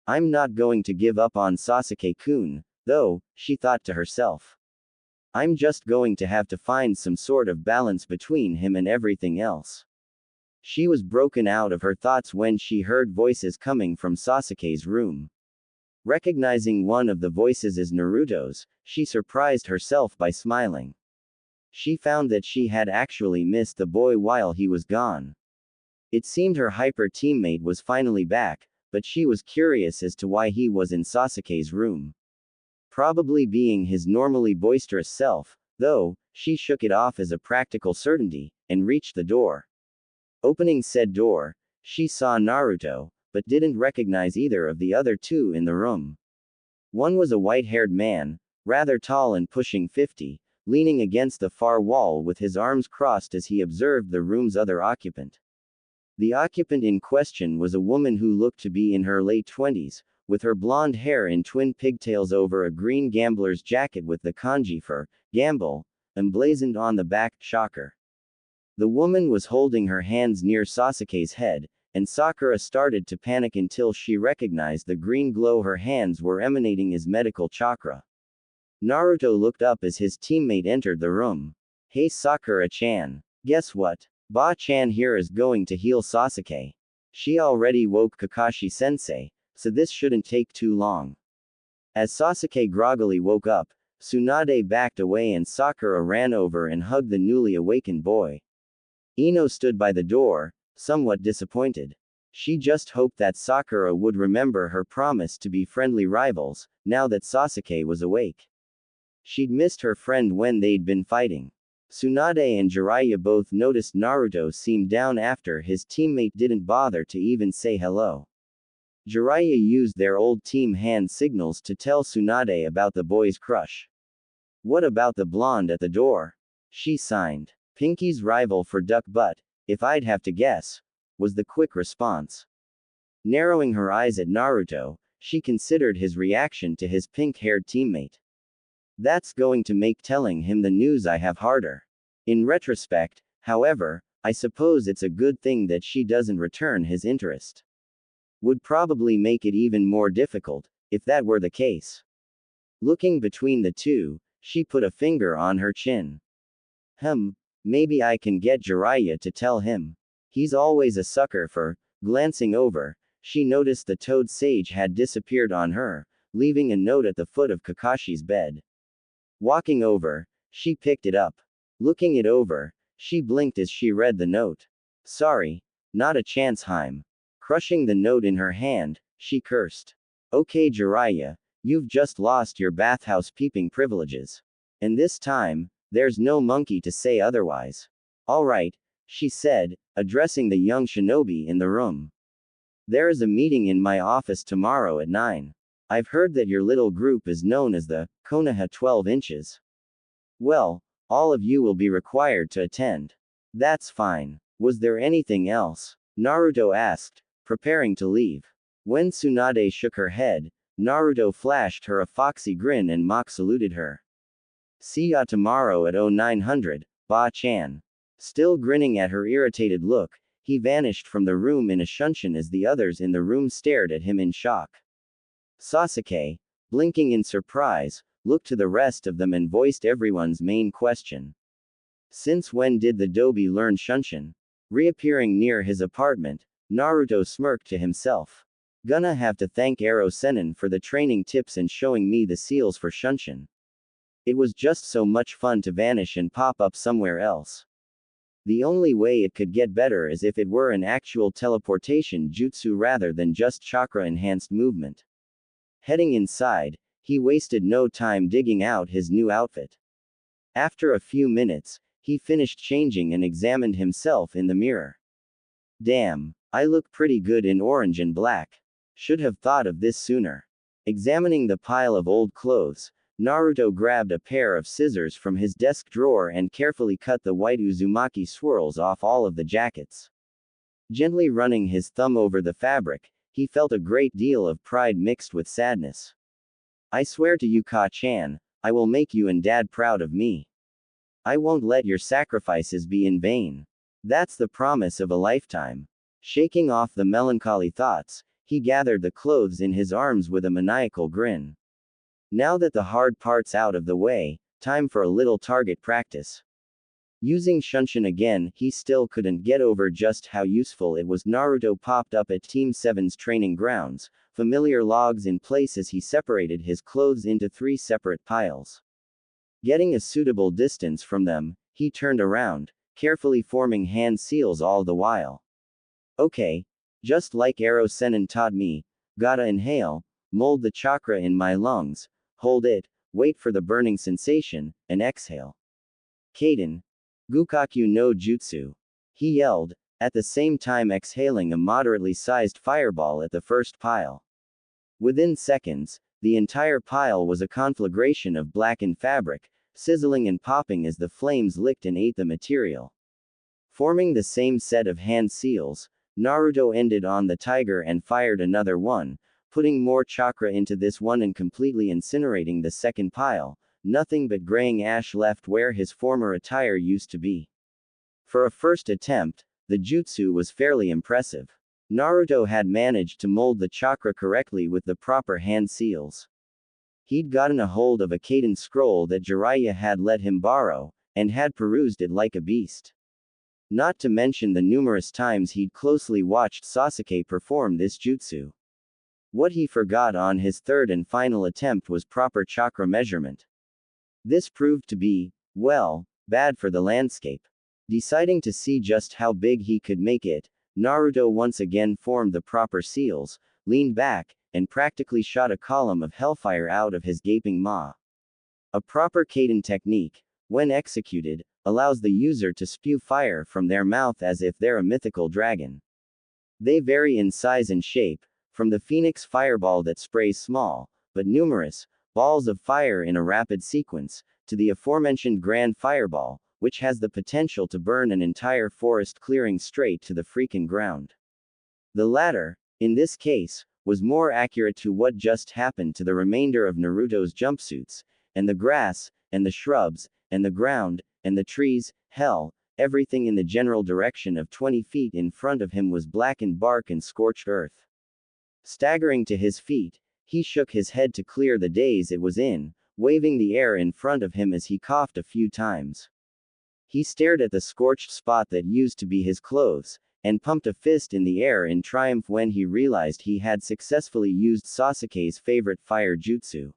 I'm not going to give up on Sasuke-kun, though, she thought to herself. I'm just going to have to find some sort of balance between him and everything else. She was broken out of her thoughts when she heard voices coming from Sasuke's room. Recognizing one of the voices as Naruto's, she surprised herself by smiling. She found that she had actually missed the boy while he was gone. It seemed her hyper teammate was finally back, but she was curious as to why he was in Sasuke's room. Probably being his normally boisterous self, though, she shook it off as a practical certainty, and reached the door. Opening said door, she saw Naruto, but didn't recognize either of the other two in the room. One was a white-haired man, rather tall and pushing 50, leaning against the far wall with his arms crossed as he observed the room's other occupant. The occupant in question was a woman who looked to be in her late 20s, with her blonde hair in twin pigtails over a green gambler's jacket with the kanji for gamble emblazoned on the back. Shocker. The woman was holding her hands near Sasuke's head, and Sakura started to panic until she recognized the green glow her hands were emanating as medical chakra. Naruto looked up as his teammate entered the room. Hey Sakura-chan. Guess what? Ba-chan here is going to heal Sasuke. She already woke Kakashi-sensei, so this shouldn't take too long. As Sasuke groggily woke up, Tsunade backed away and Sakura ran over and hugged the newly awakened boy. Ino stood by the door, somewhat disappointed. She just hoped that Sakura would remember her promise to be friendly rivals, now that Sasuke was awake. She'd missed her friend when they'd been fighting. Tsunade and Jiraiya both noticed Naruto seemed down after his teammate didn't bother to even say hello. Jiraiya used their old team hand signals to tell Tsunade about the boy's crush. What about the blonde at the door? She signed. Pinky's rival for duck butt, if I'd have to guess, was the quick response. Narrowing her eyes at Naruto, she considered his reaction to his pink-haired teammate. That's going to make telling him the news I have harder. In retrospect, however, I suppose it's a good thing that she doesn't return his interest. Would probably make it even more difficult, if that were the case. Looking between the two, she put a finger on her chin. Maybe I can get Jiraiya to tell him. He's always a sucker for. Glancing over, she noticed the toad sage had disappeared on her, leaving a note at the foot of Kakashi's bed. Walking over, she picked it up. Looking it over, she blinked as she read the note. Sorry, not a chance, Haim. Crushing the note in her hand, she cursed. Okay, Jiraiya, you've just lost your bathhouse peeping privileges. And this time, there's no monkey to say otherwise. All right, she said, addressing the young shinobi in the room. There is a meeting in my office tomorrow at 9. I've heard that your little group is known as the Konoha 12 inches. Well, all of you will be required to attend. That's fine. Was there anything else? Naruto asked, preparing to leave. When Tsunade shook her head, Naruto flashed her a foxy grin and mock saluted her. See ya tomorrow at 0900, Ba-chan. Still grinning at her irritated look, he vanished from the room in a shunshin as the others in the room stared at him in shock. Sasuke, blinking in surprise, looked to the rest of them and voiced everyone's main question. Since when did the Dobi learn shunshin? Reappearing near his apartment, Naruto smirked to himself. Gonna have to thank Ero Sennin for the training tips and showing me the seals for shunshin. It was just so much fun to vanish and pop up somewhere else. The only way it could get better is if it were an actual teleportation jutsu rather than just chakra-enhanced movement. Heading inside, he wasted no time digging out his new outfit. After a few minutes, he finished changing and examined himself in the mirror. Damn, I look pretty good in orange and black. Should have thought of this sooner. Examining the pile of old clothes, Naruto grabbed a pair of scissors from his desk drawer and carefully cut the white Uzumaki swirls off all of the jackets. Gently running his thumb over the fabric, he felt a great deal of pride mixed with sadness. I swear to you, Ka-chan, I will make you and Dad proud of me. I won't let your sacrifices be in vain. That's the promise of a lifetime. Shaking off the melancholy thoughts, he gathered the clothes in his arms with a maniacal grin. Now that the hard part's out of the way, time for a little target practice. Using shunshin again, he still couldn't get over just how useful it was. Naruto popped up at Team 7's training grounds, familiar logs in place as he separated his clothes into 3 separate piles. Getting a suitable distance from them, he turned around, carefully forming hand seals all the while. Okay, just like Ero Sennin taught me, gotta inhale, mold the chakra in my lungs, hold it, wait for the burning sensation, and exhale. Kaden. Gukaku no Jutsu. He yelled, at the same time exhaling a moderately sized fireball at the first pile. Within seconds, the entire pile was a conflagration of blackened fabric, sizzling and popping as the flames licked and ate the material. Forming the same set of hand seals, Naruto ended on the tiger and fired another one, putting more chakra into this one and completely incinerating the second pile. Nothing but graying ash left where his former attire used to be. For a first attempt, the jutsu was fairly impressive. Naruto had managed to mold the chakra correctly with the proper hand seals. He'd gotten a hold of a Kaden scroll that Jiraiya had let him borrow, and had perused it like a beast. Not to mention the numerous times he'd closely watched Sasuke perform this jutsu. What he forgot on his third and final attempt was proper chakra measurement. This proved to be, well, bad for the landscape. Deciding to see just how big he could make it, Naruto once again formed the proper seals, leaned back, and practically shot a column of hellfire out of his gaping maw. A proper Kaden technique, when executed, allows the user to spew fire from their mouth as if they're a mythical dragon. They vary in size and shape, from the phoenix fireball that sprays small, but numerous, balls of fire in a rapid sequence, to the aforementioned grand fireball, which has the potential to burn an entire forest clearing straight to the freaking ground. The latter, in this case, was more accurate to what just happened to the remainder of Naruto's jumpsuits, and the grass, and the shrubs, and the ground, and the trees, hell, everything in the general direction of 20 feet in front of him was blackened bark and scorched earth. Staggering to his feet, he shook his head to clear the daze it was in, waving the air in front of him as he coughed a few times. He stared at the scorched spot that used to be his clothes, and pumped a fist in the air in triumph when he realized he had successfully used Sasuke's favorite fire jutsu.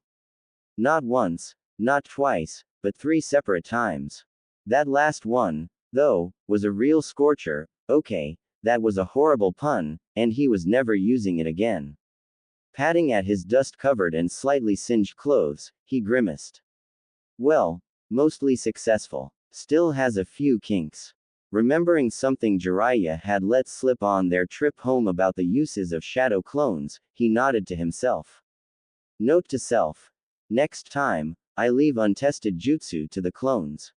Not once, not twice, but 3 separate times. That last one, though, was a real scorcher. Okay, that was a horrible pun, and he was never using it again. Patting at his dust-covered and slightly singed clothes, he grimaced. Well, mostly successful. Still has a few kinks. Remembering something Jiraiya had let slip on their trip home about the uses of shadow clones, he nodded to himself. Note to self. Next time, I leave untested jutsu to the clones.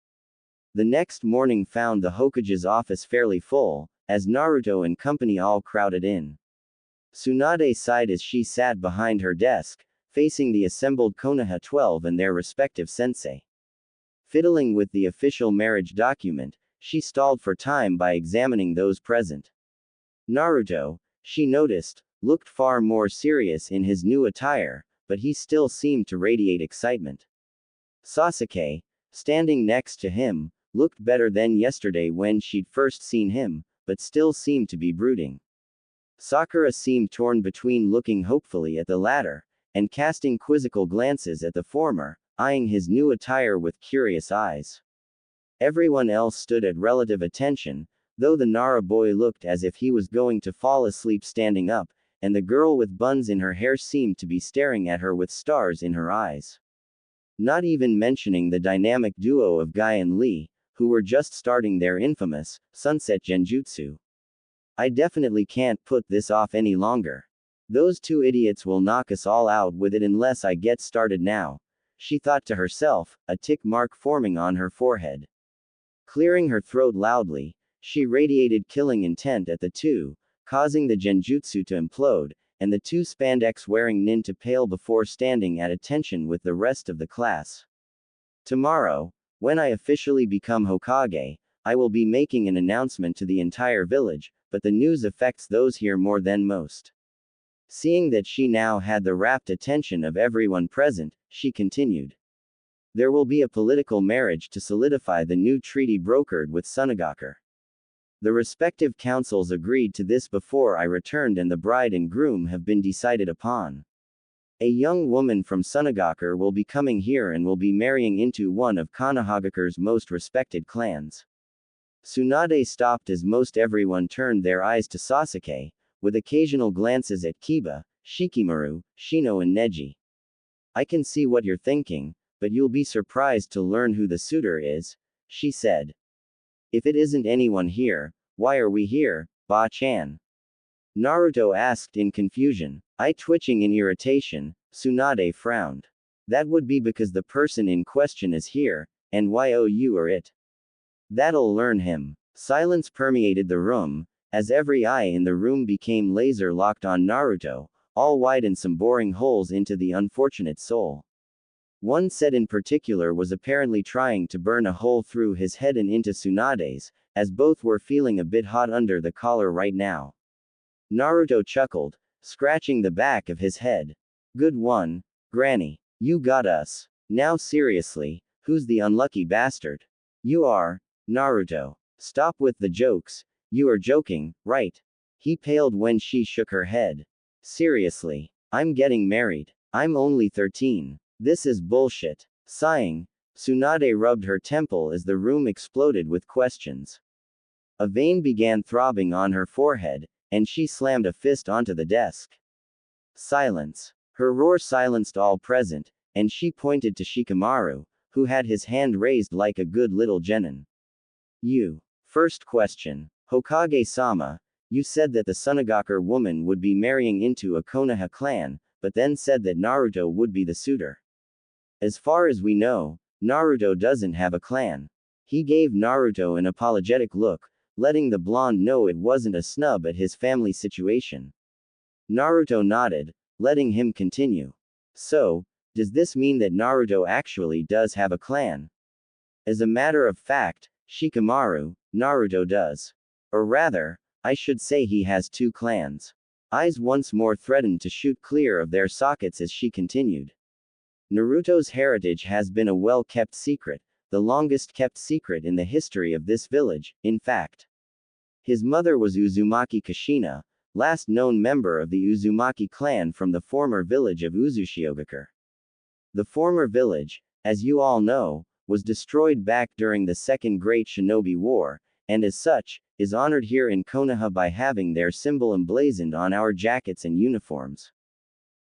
The next morning found the Hokage's office fairly full, as Naruto and company all crowded in. Tsunade sighed as she sat behind her desk, facing the assembled Konoha 12 and their respective sensei. Fiddling with the official marriage document, she stalled for time by examining those present. Naruto, she noticed, looked far more serious in his new attire, but he still seemed to radiate excitement. Sasuke, standing next to him, looked better than yesterday when she'd first seen him, but still seemed to be brooding. Sakura seemed torn between looking hopefully at the latter, and casting quizzical glances at the former, eyeing his new attire with curious eyes. Everyone else stood at relative attention, though the Nara boy looked as if he was going to fall asleep standing up, and the girl with buns in her hair seemed to be staring at her with stars in her eyes. Not even mentioning the dynamic duo of Guy and Lee, who were just starting their infamous sunset genjutsu. I definitely can't put this off any longer. Those 2 idiots will knock us all out with it unless I get started now, she thought to herself, a tick mark forming on her forehead. Clearing her throat loudly, she radiated killing intent at the 2, causing the genjutsu to implode, and the 2 spandex-wearing nin to pale before standing at attention with the rest of the class. Tomorrow, when I officially become Hokage, I will be making an announcement to the entire village, but the news affects those here more than most. Seeing that she now had the rapt attention of everyone present, she continued. There will be a political marriage to solidify the new treaty brokered with Sunagakur. The respective councils agreed to this before I returned and the bride and groom have been decided upon. A young woman from Sunagakur will be coming here and will be marrying into one of Konohagakur's most respected clans. Tsunade stopped as most everyone turned their eyes to Sasuke, with occasional glances at Kiba, Shikimaru, Shino and Neji. I can see what you're thinking, but you'll be surprised to learn who the suitor is, she said. If it isn't anyone here, why are we here, Ba-chan? Naruto asked in confusion. I twitching in irritation, Tsunade frowned. That would be because the person in question is here, and you are it. That'll learn him. Silence permeated the room, as every eye in the room became laser-locked on Naruto, all wide and some boring holes into the unfortunate soul. One set in particular was apparently trying to burn a hole through his head and into Tsunade's, as both were feeling a bit hot under the collar right now. Naruto chuckled, scratching the back of his head. Good one, Granny. You got us. Now seriously, who's the unlucky bastard? You are, Naruto. Stop with the jokes. You are joking, right? He paled when she shook her head. Seriously. I'm getting married. I'm only 13. This is bullshit. Sighing, Tsunade rubbed her temple as the room exploded with questions. A vein began throbbing on her forehead, and she slammed a fist onto the desk. Silence. Her roar silenced all present, and she pointed to Shikamaru, who had his hand raised like a good little genin. You. First question. Hokage-sama, you said that the Sunagakur woman would be marrying into a Konoha clan, but then said that Naruto would be the suitor. As far as we know, Naruto doesn't have a clan. He gave Naruto an apologetic look, letting the blonde know it wasn't a snub at his family situation. Naruto nodded, letting him continue. So, Does this mean that Naruto actually does have a clan? As a matter of fact, Shikamaru, Naruto does. Or rather, I should say he has two clans. Eyes once more threatened to shoot clear of their sockets as she continued. Naruto's heritage has been a well-kept secret, the longest-kept secret in the history of this village, in fact. His mother was Uzumaki Kushina, last known member of the Uzumaki clan from the former village of Uzushiogakure. The former village, as you all know, was destroyed back during the Second Great Shinobi War, and as such, is honored here in Konoha by having their symbol emblazoned on our jackets and uniforms.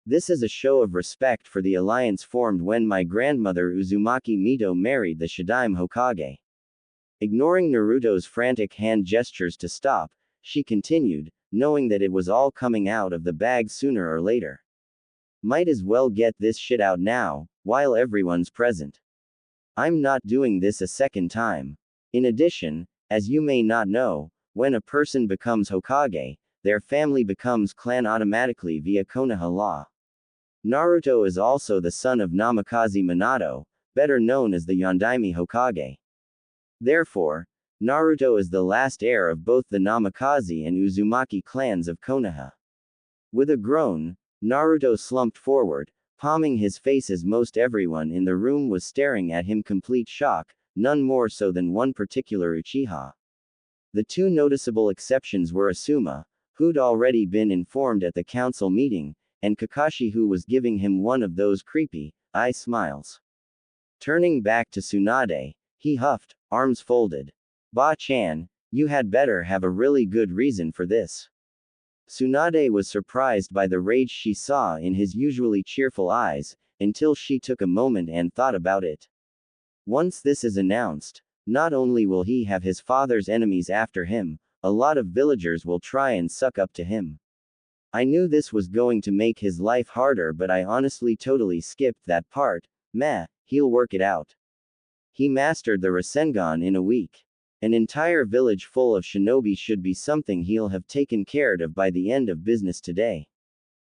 This is a show of respect for the alliance formed when my grandmother Uzumaki Mito married the Shadaime Hokage. Ignoring Naruto's frantic hand gestures to stop, she continued, knowing that it was all coming out of the bag sooner or later. Might as well get this shit out now, while everyone's present. I'm not doing this a second time. In addition, as you may not know, when a person becomes Hokage, their family becomes clan automatically via Konoha law. Naruto is also the son of Namikaze Minato, better known as the Yondaime Hokage. Therefore, Naruto is the last heir of both the Namikaze and Uzumaki clans of Konoha. With a groan, Naruto slumped forward, palming his face as most everyone in the room was staring at him complete shock, none more so than one particular Uchiha. The two noticeable exceptions were Asuma, who'd already been informed at the council meeting, and Kakashi, who was giving him one of those creepy eye smiles. Turning back to Tsunade, he huffed, arms folded. Ba-chan, you had better have a really good reason for this. Tsunade was surprised by the rage she saw in his usually cheerful eyes, until she took a moment and thought about it. Once this is announced, not only will he have his father's enemies after him, a lot of villagers will try and suck up to him. I knew this was going to make his life harder, but I honestly totally skipped that part. Meh, he'll work it out. He mastered the Rasengan in a week. An entire village full of shinobi should be something he'll have taken care of by the end of business today.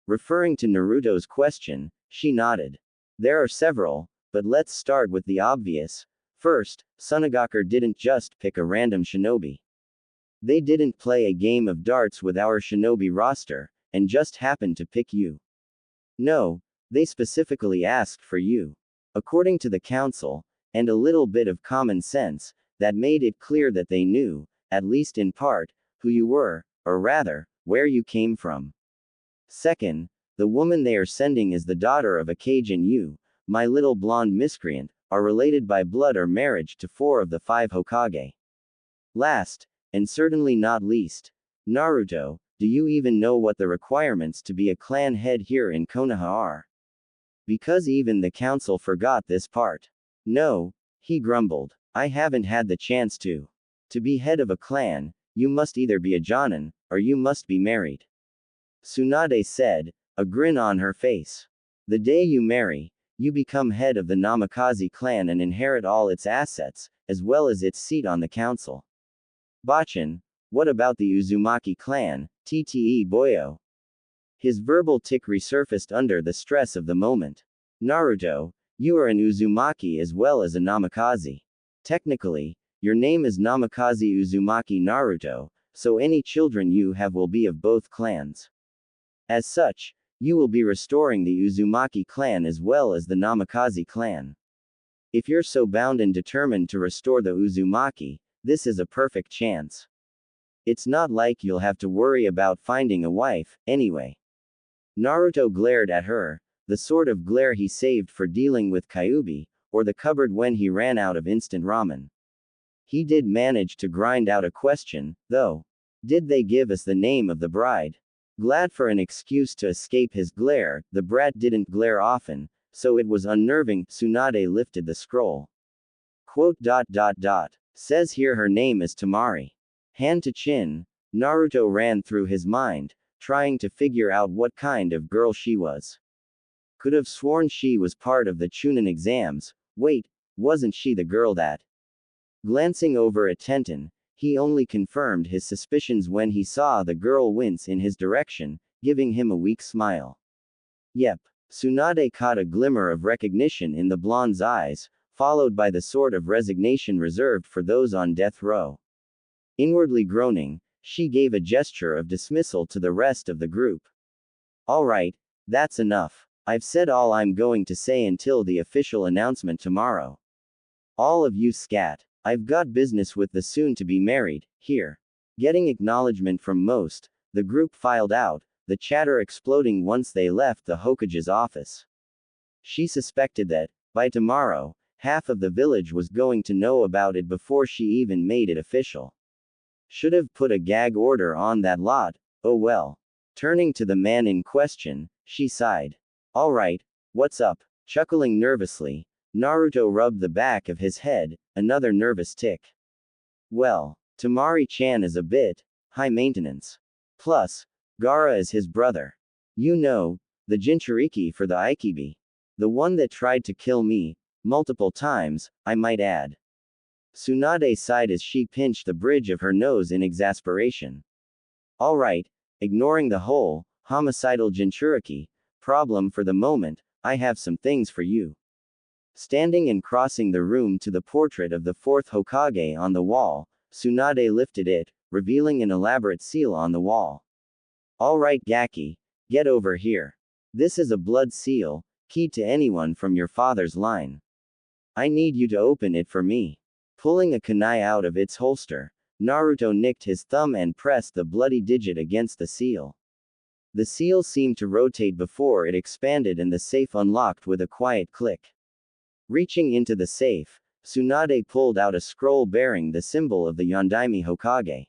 Referring to Naruto's question, she nodded. There are several, but let's start with the obvious. First, Sunagakure didn't just pick a random shinobi. They didn't play a game of darts with our shinobi roster, and just happened to pick you. No, they specifically asked for you. According to the council, and a little bit of common sense, that made it clear that they knew, at least in part, who you were, or rather, where you came from. Second, the woman they are sending is the daughter of a Hokage, and you, my little blonde miscreant, are related by blood or marriage to 4 of the 5 Hokage. Last, and certainly not least, Naruto, do you even know what the requirements to be a clan head here in Konoha are? Because even the council forgot this part. No, he grumbled. I haven't had the chance to. To be head of a clan, you must either be a Jonin, or you must be married. Tsunade said, a grin on her face. The day you marry, you become head of the Namikaze clan and inherit all its assets, as well as its seat on the council. Bachan, what about the Uzumaki clan, Tte Boyo? His verbal tick resurfaced under the stress of the moment. Naruto, you are an Uzumaki as well as a Namikaze. Technically, your name is Namikaze Uzumaki Naruto, so any children you have will be of both clans. As such, you will be restoring the Uzumaki clan as well as the Namikaze clan. If you're so bound and determined to restore the Uzumaki, this is a perfect chance. It's not like you'll have to worry about finding a wife, anyway. Naruto glared at her, the sort of glare he saved for dealing with Kyuubi, or the cupboard when he ran out of instant ramen. He did manage to grind out a question, though. Did they give us the name of the bride? Glad for an excuse to escape his glare, the brat didn't glare often, so it was unnerving. Tsunade lifted the scroll. Quote. Says here her name is Temari. Hand to chin, Naruto ran through his mind, trying to figure out what kind of girl she was. Could have sworn she was part of the Chunin exams. Wait, wasn't she the girl that? Glancing over at Tenten, he only confirmed his suspicions when he saw the girl wince in his direction, giving him a weak smile. Yep. Tsunade caught a glimmer of recognition in the blonde's eyes, followed by the sort of resignation reserved for those on death row. Inwardly groaning, she gave a gesture of dismissal to the rest of the group. All right, that's enough. I've said all I'm going to say until the official announcement tomorrow. All of you scat. I've got business with the soon-to-be married, here. Getting acknowledgement from most, the group filed out, the chatter exploding once they left the Hokage's office. She suspected that, by tomorrow, half of the village was going to know about it before she even made it official. Should have put a gag order on that lot, oh well. Turning to the man in question, she sighed. All right, what's up? Chuckling nervously, Naruto rubbed the back of his head, another nervous tick. Well, Temari-chan is a bit high maintenance. Plus, Gaara is his brother. You know, the Jinchuriki for the Aikibi. The one that tried to kill me, multiple times, I might add. Tsunade sighed as she pinched the bridge of her nose in exasperation. All right, ignoring the whole homicidal Jinchuriki problem for the moment, I have some things for you. Standing and crossing the room to the portrait of the fourth Hokage on the wall, Tsunade lifted it, revealing an elaborate seal on the wall. All right, Gaki, get over here. This is a blood seal, keyed to anyone from your father's line. I need you to open it for me. Pulling a kunai out of its holster, Naruto nicked his thumb and pressed the bloody digit against the seal. The seal seemed to rotate before it expanded and the safe unlocked with a quiet click. Reaching into the safe, Tsunade pulled out a scroll bearing the symbol of the Yondaime Hokage.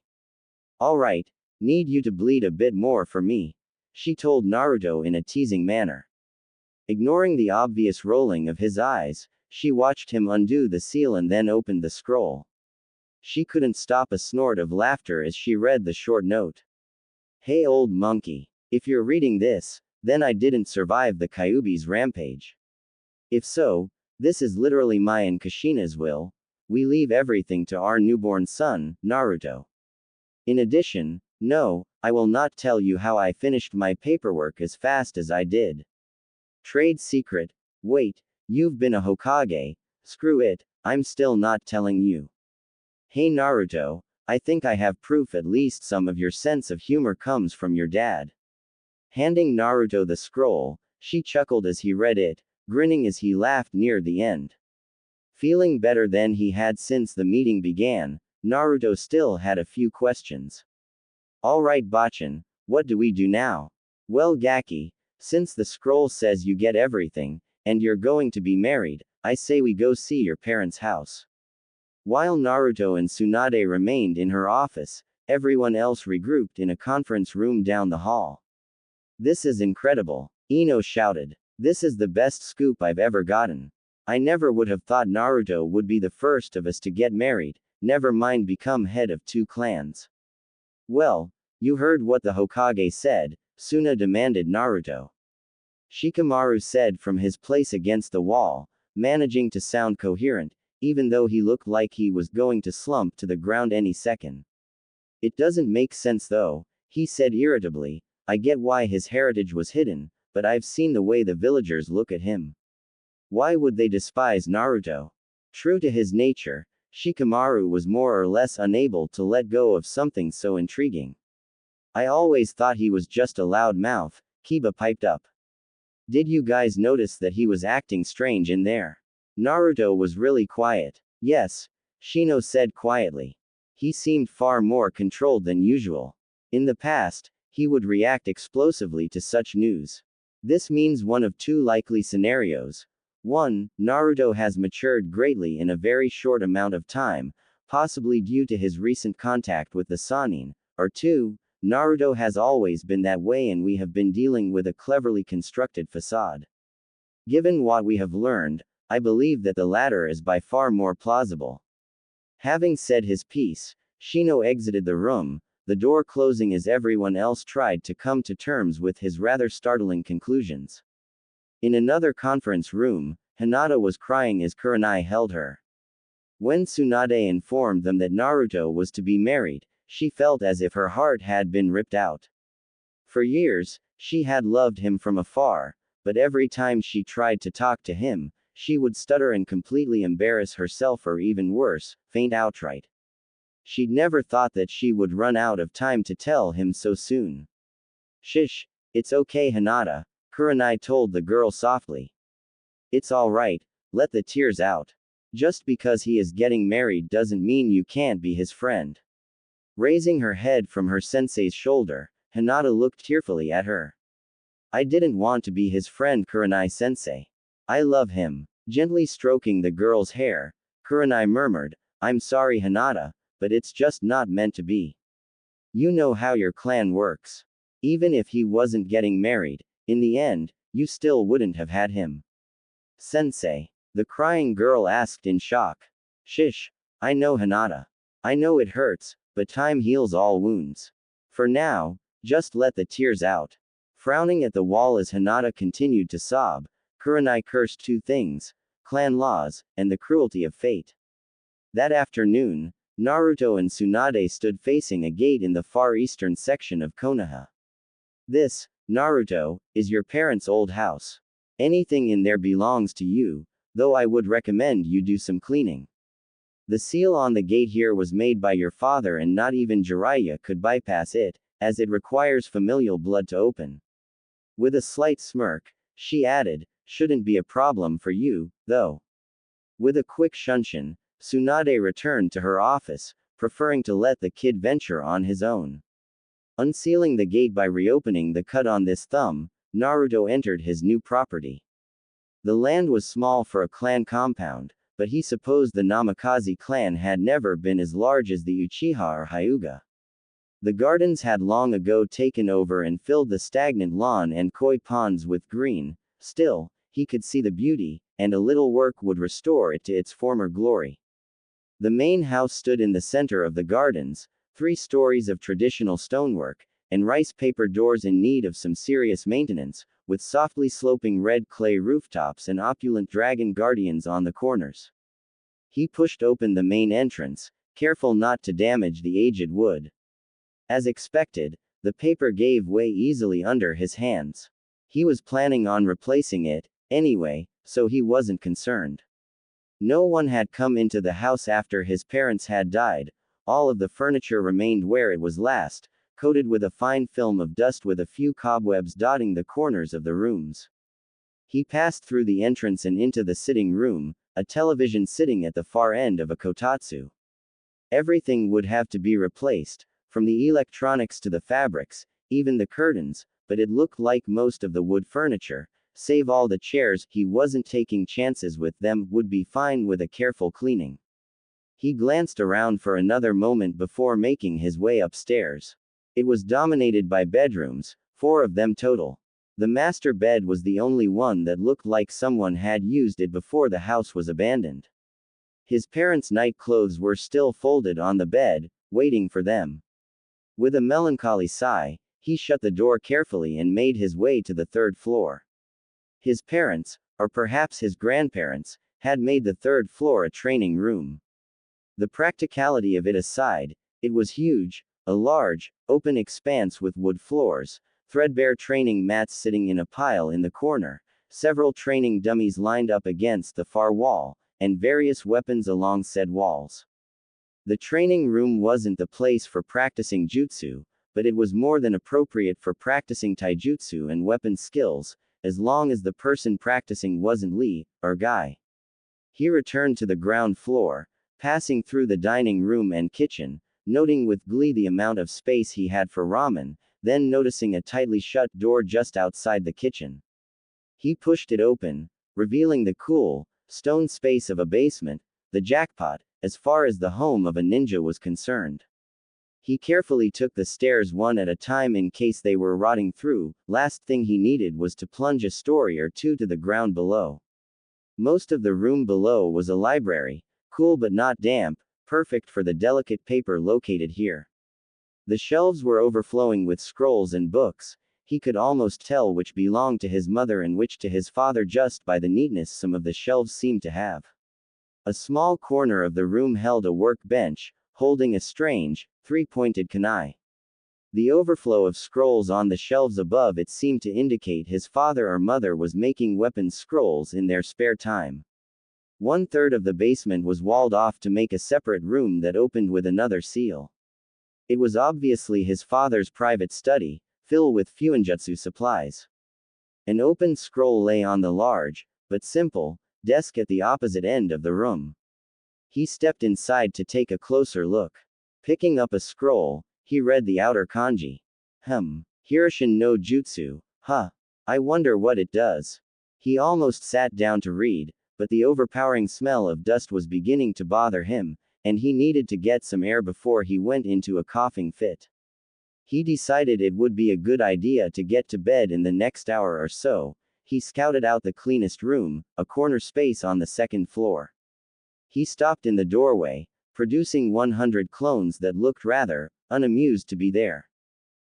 All right, need you to bleed a bit more for me, she told Naruto in a teasing manner. Ignoring the obvious rolling of his eyes, she watched him undo the seal and then opened the scroll. She couldn't stop a snort of laughter as she read the short note. Hey old monkey, if you're reading this, then I didn't survive the Kyuubi's rampage. If so, this is literally my and Kushina's will. We leave everything to our newborn son, Naruto. In addition, no, I will not tell you how I finished my paperwork as fast as I did. Trade secret. Wait, you've been a Hokage, screw it, I'm still not telling you. Hey Naruto, I think I have proof at least some of your sense of humor comes from your dad. Handing Naruto the scroll, she chuckled as he read it, grinning as he laughed near the end. Feeling better than he had since the meeting began, Naruto still had a few questions. Alright Bachan, what do we do now? Well Gaki, since the scroll says you get everything, and you're going to be married, I say we go see your parents' house. While Naruto and Tsunade remained in her office, everyone else regrouped in a conference room down the hall. This is incredible, Ino shouted. This is the best scoop I've ever gotten. I never would have thought Naruto would be the first of us to get married, never mind become head of 2 clans. Well, you heard what the Hokage said, Suna demanded Naruto. Shikamaru said from his place against the wall, managing to sound coherent, even though he looked like he was going to slump to the ground any second. It doesn't make sense though, he said irritably. I get why his heritage was hidden, but I've seen the way the villagers look at him. Why would they despise Naruto? True to his nature, Shikamaru was more or less unable to let go of something so intriguing. I always thought he was just a loud mouth, Kiba piped up. Did you guys notice that he was acting strange in there? Naruto was really quiet. Yes, Shino said quietly. He seemed far more controlled than usual. In the past, he would react explosively to such news. This means one of 2 likely scenarios. 1. Naruto has matured greatly in a very short amount of time, possibly due to his recent contact with the Sannin. Or 2. Naruto has always been that way and we have been dealing with a cleverly constructed facade. Given what we have learned, I believe that the latter is by far more plausible. Having said his piece, Shino exited the room, the door closing as everyone else tried to come to terms with his rather startling conclusions. In another conference room, Hinata was crying as Kurenai held her. When Tsunade informed them that Naruto was to be married, she felt as if her heart had been ripped out. For years, she had loved him from afar, but every time she tried to talk to him, she would stutter and completely embarrass herself or even worse, faint outright. She'd never thought that she would run out of time to tell him so soon. Shish, it's okay Hinata, Kurenai told the girl softly. It's alright, let the tears out. Just because he is getting married doesn't mean you can't be his friend. Raising her head from her sensei's shoulder, Hinata looked tearfully at her. I didn't want to be his friend Kurenai-sensei. I love him. Gently stroking the girl's hair, Kurenai murmured, I'm sorry Hinata, but it's just not meant to be. You know how your clan works. Even if he wasn't getting married, in the end, you still wouldn't have had him. Sensei. The crying girl asked in shock. Shish. I know Hinata. I know it hurts, but time heals all wounds. For now, just let the tears out. Frowning at the wall as Hinata continued to sob, Kurenai cursed two things, clan laws, and the cruelty of fate. That afternoon, Naruto and Tsunade stood facing a gate in the far eastern section of Konoha. This, Naruto, is your parents' old house. Anything in there belongs to you, though I would recommend you do some cleaning. The seal on the gate here was made by your father and not even Jiraiya could bypass it, as it requires familial blood to open. With a slight smirk, she added, shouldn't be a problem for you, though. With a quick shunshin, Tsunade returned to her office, preferring to let the kid venture on his own. Unsealing the gate by reopening the cut on this thumb, Naruto entered his new property. The land was small for a clan compound, but he supposed the Namikaze clan had never been as large as the Uchiha or Hyuga. The gardens had long ago taken over and filled the stagnant lawn and koi ponds with green. Still, he could see the beauty, and a little work would restore it to its former glory. The main house stood in the center of the gardens, 3 stories of traditional stonework, and rice paper doors in need of some serious maintenance, with softly sloping red clay rooftops and opulent dragon guardians on the corners. He pushed open the main entrance, careful not to damage the aged wood. As expected, the paper gave way easily under his hands. He was planning on replacing it, anyway, so he wasn't concerned. No one had come into the house after his parents had died, all of the furniture remained where it was last, coated with a fine film of dust with a few cobwebs dotting the corners of the rooms. He passed through the entrance and into the sitting room, a television sitting at the far end of a kotatsu. Everything would have to be replaced, from the electronics to the fabrics, even the curtains, but it looked like most of the wood furniture, save all the chairs, he wasn't taking chances with them, would be fine with a careful cleaning. He glanced around for another moment before making his way upstairs. It was dominated by bedrooms, 4 of them total. The master bed was the only one that looked like someone had used it before the house was abandoned. His parents' night clothes were still folded on the bed, waiting for them. With a melancholy sigh, he shut the door carefully and made his way to the 3rd floor. His parents, or perhaps his grandparents, had made the 3rd floor a training room. The practicality of it aside, it was huge, a large, open expanse with wood floors, threadbare training mats sitting in a pile in the corner, several training dummies lined up against the far wall, and various weapons along said walls. The training room wasn't the place for practicing jutsu, but it was more than appropriate for practicing taijutsu and weapon skills, as long as the person practicing wasn't Lee, or Guy. He returned to the ground floor, passing through the dining room and kitchen, noting with glee the amount of space he had for ramen, then noticing a tightly shut door just outside the kitchen. He pushed it open, revealing the cool, stone space of a basement, the jackpot, as far as the home of a ninja was concerned. He carefully took the stairs one at a time in case they were rotting through. Last thing he needed was to plunge a story or two to the ground below. Most of the room below was a library, cool but not damp, perfect for the delicate paper located here. The shelves were overflowing with scrolls and books. He could almost tell which belonged to his mother and which to his father just by the neatness some of the shelves seemed to have. A small corner of the room held a workbench, holding a strange, 3-pointed kunai. The overflow of scrolls on the shelves above it seemed to indicate his father or mother was making weapons scrolls in their spare time. 1/3 of the basement was walled off to make a separate room that opened with another seal. It was obviously his father's private study, filled with fuinjutsu supplies. An open scroll lay on the large, but simple, desk at the opposite end of the room. He stepped inside to take a closer look. Picking up a scroll, he read the outer kanji. Hiroshin no Jutsu, huh. I wonder what it does. He almost sat down to read, but the overpowering smell of dust was beginning to bother him, and he needed to get some air before he went into a coughing fit. He decided it would be a good idea to get to bed in the next hour or so. He scouted out the cleanest room, a corner space on the second floor. He stopped in the doorway, producing 100 clones that looked rather unamused to be there.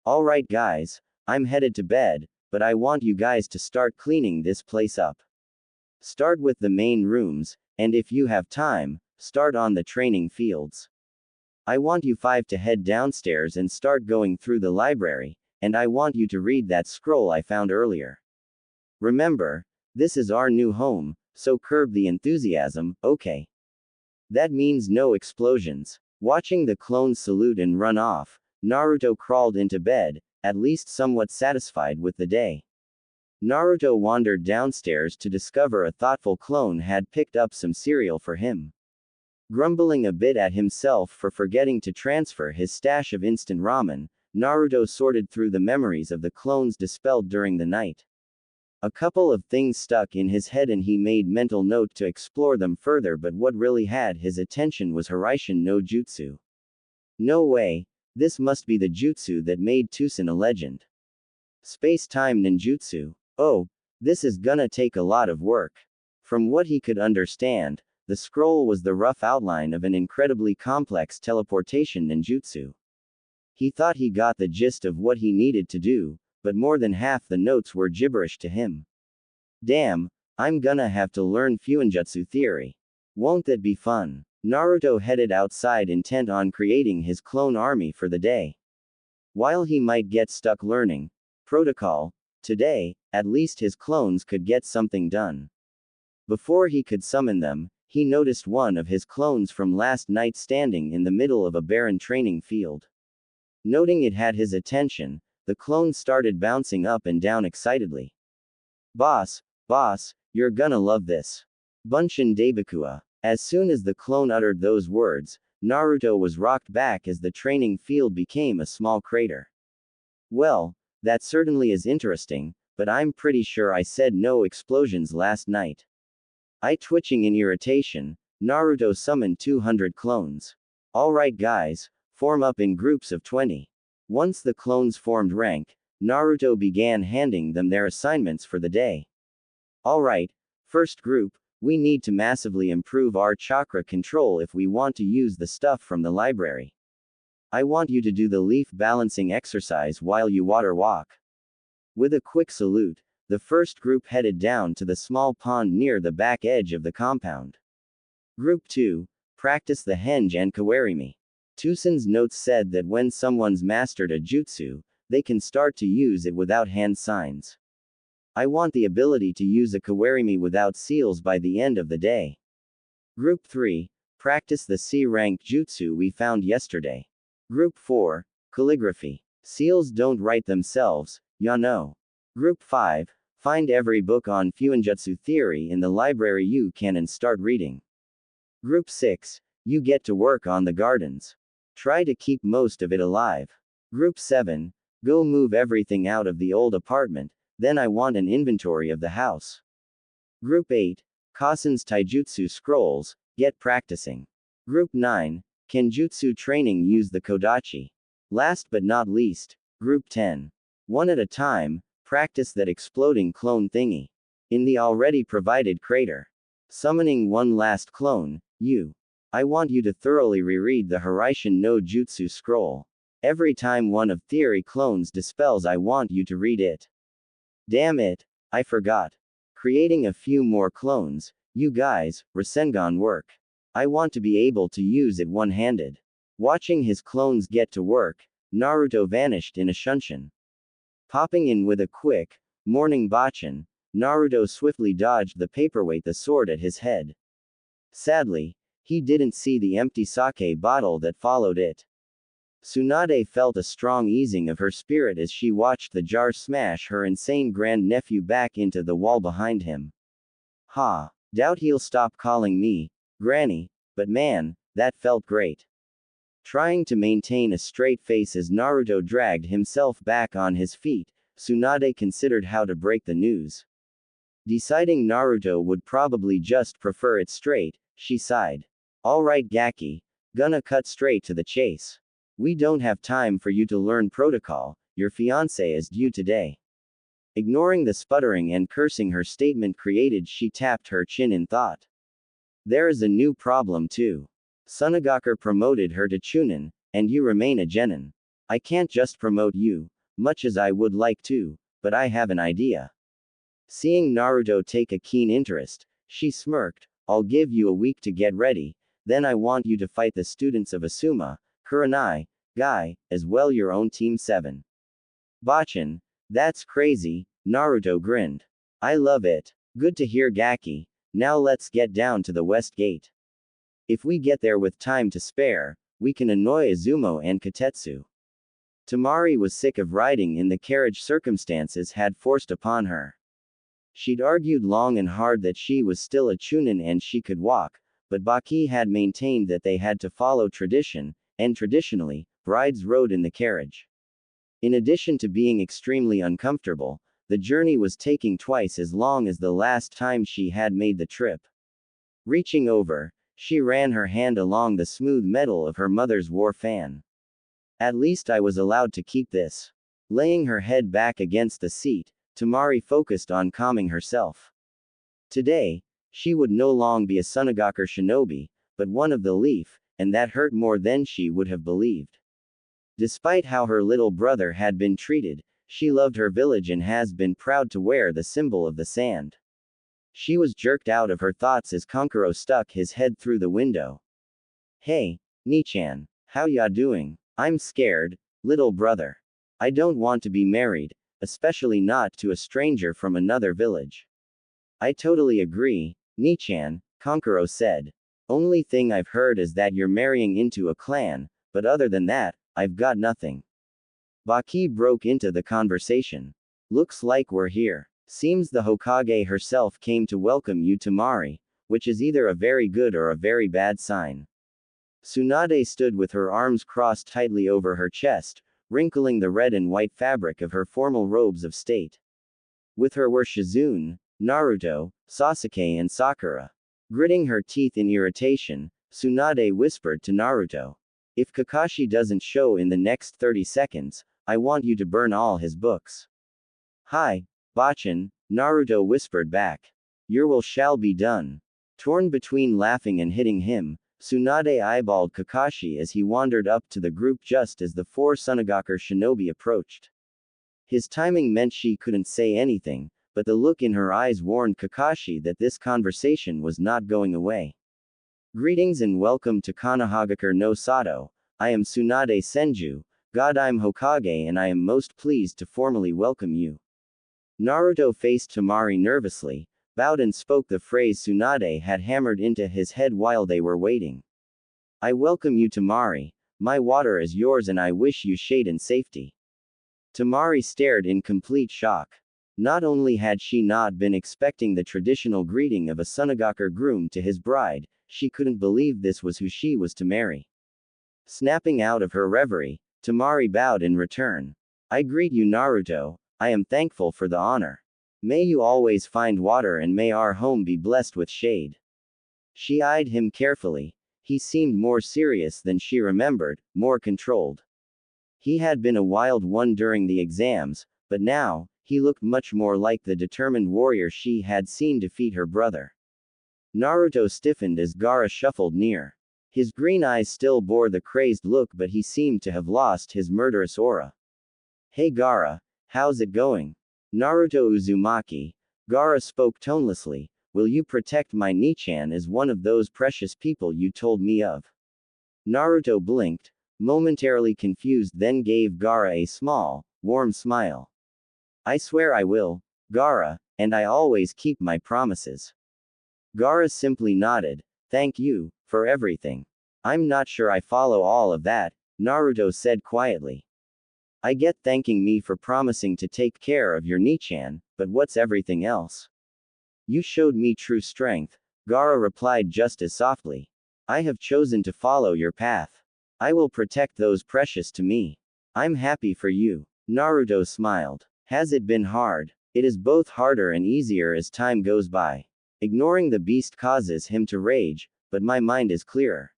Alright guys, I'm headed to bed, but I want you guys to start cleaning this place up. Start with the main rooms, and if you have time, start on the training fields. I want you 5 to head downstairs and start going through the library, and I want you to read that scroll I found earlier. Remember, this is our new home, so curb the enthusiasm, okay? That means no explosions. Watching the clones salute and run off, Naruto crawled into bed, at least somewhat satisfied with the day. Naruto wandered downstairs to discover a thoughtful clone had picked up some cereal for him. Grumbling a bit at himself for forgetting to transfer his stash of instant ramen, Naruto sorted through the memories of the clones dispelled during the night. A couple of things stuck in his head and he made mental note to explore them further, but what really had his attention was Harem no Jutsu. No way, this must be the jutsu that made Tusen a legend. Space-time ninjutsu. Oh, this is gonna take a lot of work. From what he could understand, the scroll was the rough outline of an incredibly complex teleportation ninjutsu. He thought he got the gist of what he needed to do, but more than half the notes were gibberish to him. Damn, I'm gonna have to learn fuinjutsu theory. Won't that be fun? Naruto headed outside intent on creating his clone army for the day. While he might get stuck learning protocol today, at least his clones could get something done. Before he could summon them, he noticed one of his clones from last night standing in the middle of a barren training field. Noting it had his attention, the clone started bouncing up and down excitedly. Boss, you're gonna love this. Bunshin Daibakua. As soon as the clone uttered those words, Naruto was rocked back as the training field became a small crater. Well, that certainly is interesting, but I'm pretty sure I said no explosions last night. Eye twitching in irritation, Naruto summoned 200 clones. Alright guys, form up in groups of 20. Once the clones formed rank, Naruto began handing them their assignments for the day. Alright, first group, we need to massively improve our chakra control if we want to use the stuff from the library. I want you to do the leaf balancing exercise while you water walk. With a quick salute, the first group headed down to the small pond near the back edge of the compound. Group 2, practice the henge and kawarimi. Tusen's notes said that when someone's mastered a jutsu, they can start to use it without hand signs. I want the ability to use a kawarimi without seals by the end of the day. Group 3, practice the C-rank jutsu we found yesterday. Group 4, calligraphy. Seals don't write themselves, ya know. Group 5, find every book on fuinjutsu theory in the library you can and start reading. Group 6, you get to work on the gardens. Try to keep most of it alive. Group 7, go move everything out of the old apartment, then I want an inventory of the house. Group 8, Kasen's taijutsu scrolls, get practicing. Group 9, Kenjutsu training use the kodachi. Last but not least, Group 10. One at a time, practice that exploding clone thingy. In the already provided crater. Summoning one last clone, you. I want you to thoroughly reread the Harem no Jutsu scroll. Every time one of theory clones dispels I want you to read it. Damn it, I forgot. Creating a few more clones, you guys, Rasengan work. I want to be able to use it one-handed. Watching his clones get to work, Naruto vanished in a shunshin. Popping in with a quick, morning bachan, Naruto swiftly dodged the paperweight the sword at his head. Sadly, he didn't see the empty sake bottle that followed it. Tsunade felt a strong easing of her spirit as she watched the jar smash her insane grandnephew back into the wall behind him. Ha! Doubt he'll stop calling me Granny, but man, that felt great. Trying to maintain a straight face as Naruto dragged himself back on his feet, Tsunade considered how to break the news. Deciding Naruto would probably just prefer it straight, she sighed. Alright Gaki, gonna cut straight to the chase. We don't have time for you to learn protocol, your fiancé is due today. Ignoring the sputtering and cursing her statement created, she tapped her chin in thought. There is a new problem too. Sunagaku promoted her to Chunin, and you remain a genin. I can't just promote you, much as I would like to, but I have an idea. Seeing Naruto take a keen interest, she smirked. I'll give you a week to get ready, then I want you to fight the students of Asuma, Kurenai, Guy, as well your own Team 7. Bachan, that's crazy, Naruto grinned. I love it. Good to hear Gaki, now let's get down to the West Gate. If we get there with time to spare, we can annoy Izumo and Katetsu. Temari was sick of riding in the carriage circumstances had forced upon her. She'd argued long and hard that she was still a Chunin and she could walk, but Baki had maintained that they had to follow tradition, and traditionally, brides rode in the carriage. In addition to being extremely uncomfortable, the journey was taking twice as long as the last time she had made the trip. Reaching over, she ran her hand along the smooth metal of her mother's war fan. At least I was allowed to keep this. Laying her head back against the seat, Temari focused on calming herself. Today, she would no longer be a Sunagaku shinobi, but one of the Leaf, and that hurt more than she would have believed. Despite how her little brother had been treated, she loved her village and has been proud to wear the symbol of the sand. She was jerked out of her thoughts as Kankuro stuck his head through the window. Hey, Nichan, how ya doing? I'm scared, little brother. I don't want to be married, especially not to a stranger from another village. I totally agree, Nichan, Kankuro said. Only thing I've heard is that you're marrying into a clan, but other than that, I've got nothing. Baki broke into the conversation. Looks like we're here. Seems the Hokage herself came to welcome you to Temari, which is either a very good or a very bad sign. Tsunade stood with her arms crossed tightly over her chest, wrinkling the red and white fabric of her formal robes of state. With her were Shizune, Naruto, Sasuke and Sakura. Gritting her teeth in irritation, Tsunade whispered to Naruto. If Kakashi doesn't show in the next 30 seconds, I want you to burn all his books. Hi, Bachan, Naruto whispered back. Your will shall be done. Torn between laughing and hitting him, Tsunade eyeballed Kakashi as he wandered up to the group just as the 4 Sunagaku shinobi approached. His timing meant she couldn't say anything, but the look in her eyes warned Kakashi that this conversation was not going away. Greetings and welcome to Konohagakure no Sato. I am Tsunade Senju, God I'm Hokage and I am most pleased to formally welcome you. Naruto faced Temari nervously, bowed and spoke the phrase Tsunade had hammered into his head while they were waiting. I welcome you Temari, my water is yours and I wish you shade and safety. Temari stared in complete shock. Not only had she not been expecting the traditional greeting of a Sunagaku groom to his bride, she couldn't believe this was who she was to marry. Snapping out of her reverie, Temari bowed in return. I greet you Naruto, I am thankful for the honor. May you always find water and may our home be blessed with shade. She eyed him carefully. He seemed more serious than she remembered, more controlled. He had been a wild one during the exams, but now, he looked much more like the determined warrior she had seen defeat her brother. Naruto stiffened as Gaara shuffled near. His green eyes still bore the crazed look but he seemed to have lost his murderous aura. Hey Gaara, how's it going? Naruto Uzumaki, Gaara spoke tonelessly, will you protect my Nichan as one of those precious people you told me of? Naruto blinked, momentarily confused, then gave Gaara a small, warm smile. I swear I will, Gaara, and I always keep my promises. Gaara simply nodded. Thank you, for everything. I'm not sure I follow all of that, Naruto said quietly. I get thanking me for promising to take care of your Nichan, but what's everything else? You showed me true strength, Gaara replied just as softly. I have chosen to follow your path. I will protect those precious to me. I'm happy for you. Naruto smiled. Has it been hard? It is both harder and easier as time goes by. Ignoring the beast causes him to rage, but my mind is clearer.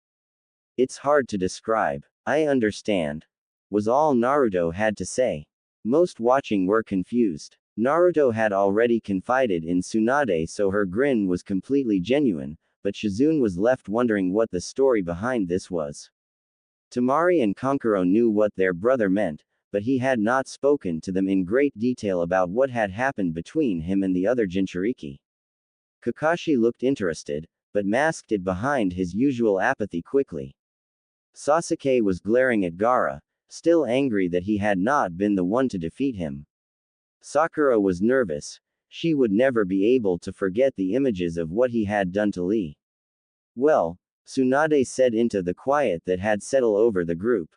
It's hard to describe. I understand, was all Naruto had to say. Most watching were confused. Naruto had already confided in Tsunade, so her grin was completely genuine, but Shizune was left wondering what the story behind this was. Temari and Kankuro knew what their brother meant, but he had not spoken to them in great detail about what had happened between him and the other Jinchuriki. Kakashi looked interested, but masked it behind his usual apathy quickly. Sasuke was glaring at Gaara, still angry that he had not been the one to defeat him. Sakura was nervous. She would never be able to forget the images of what he had done to Lee. Well, Tsunade said into the quiet that had settled over the group.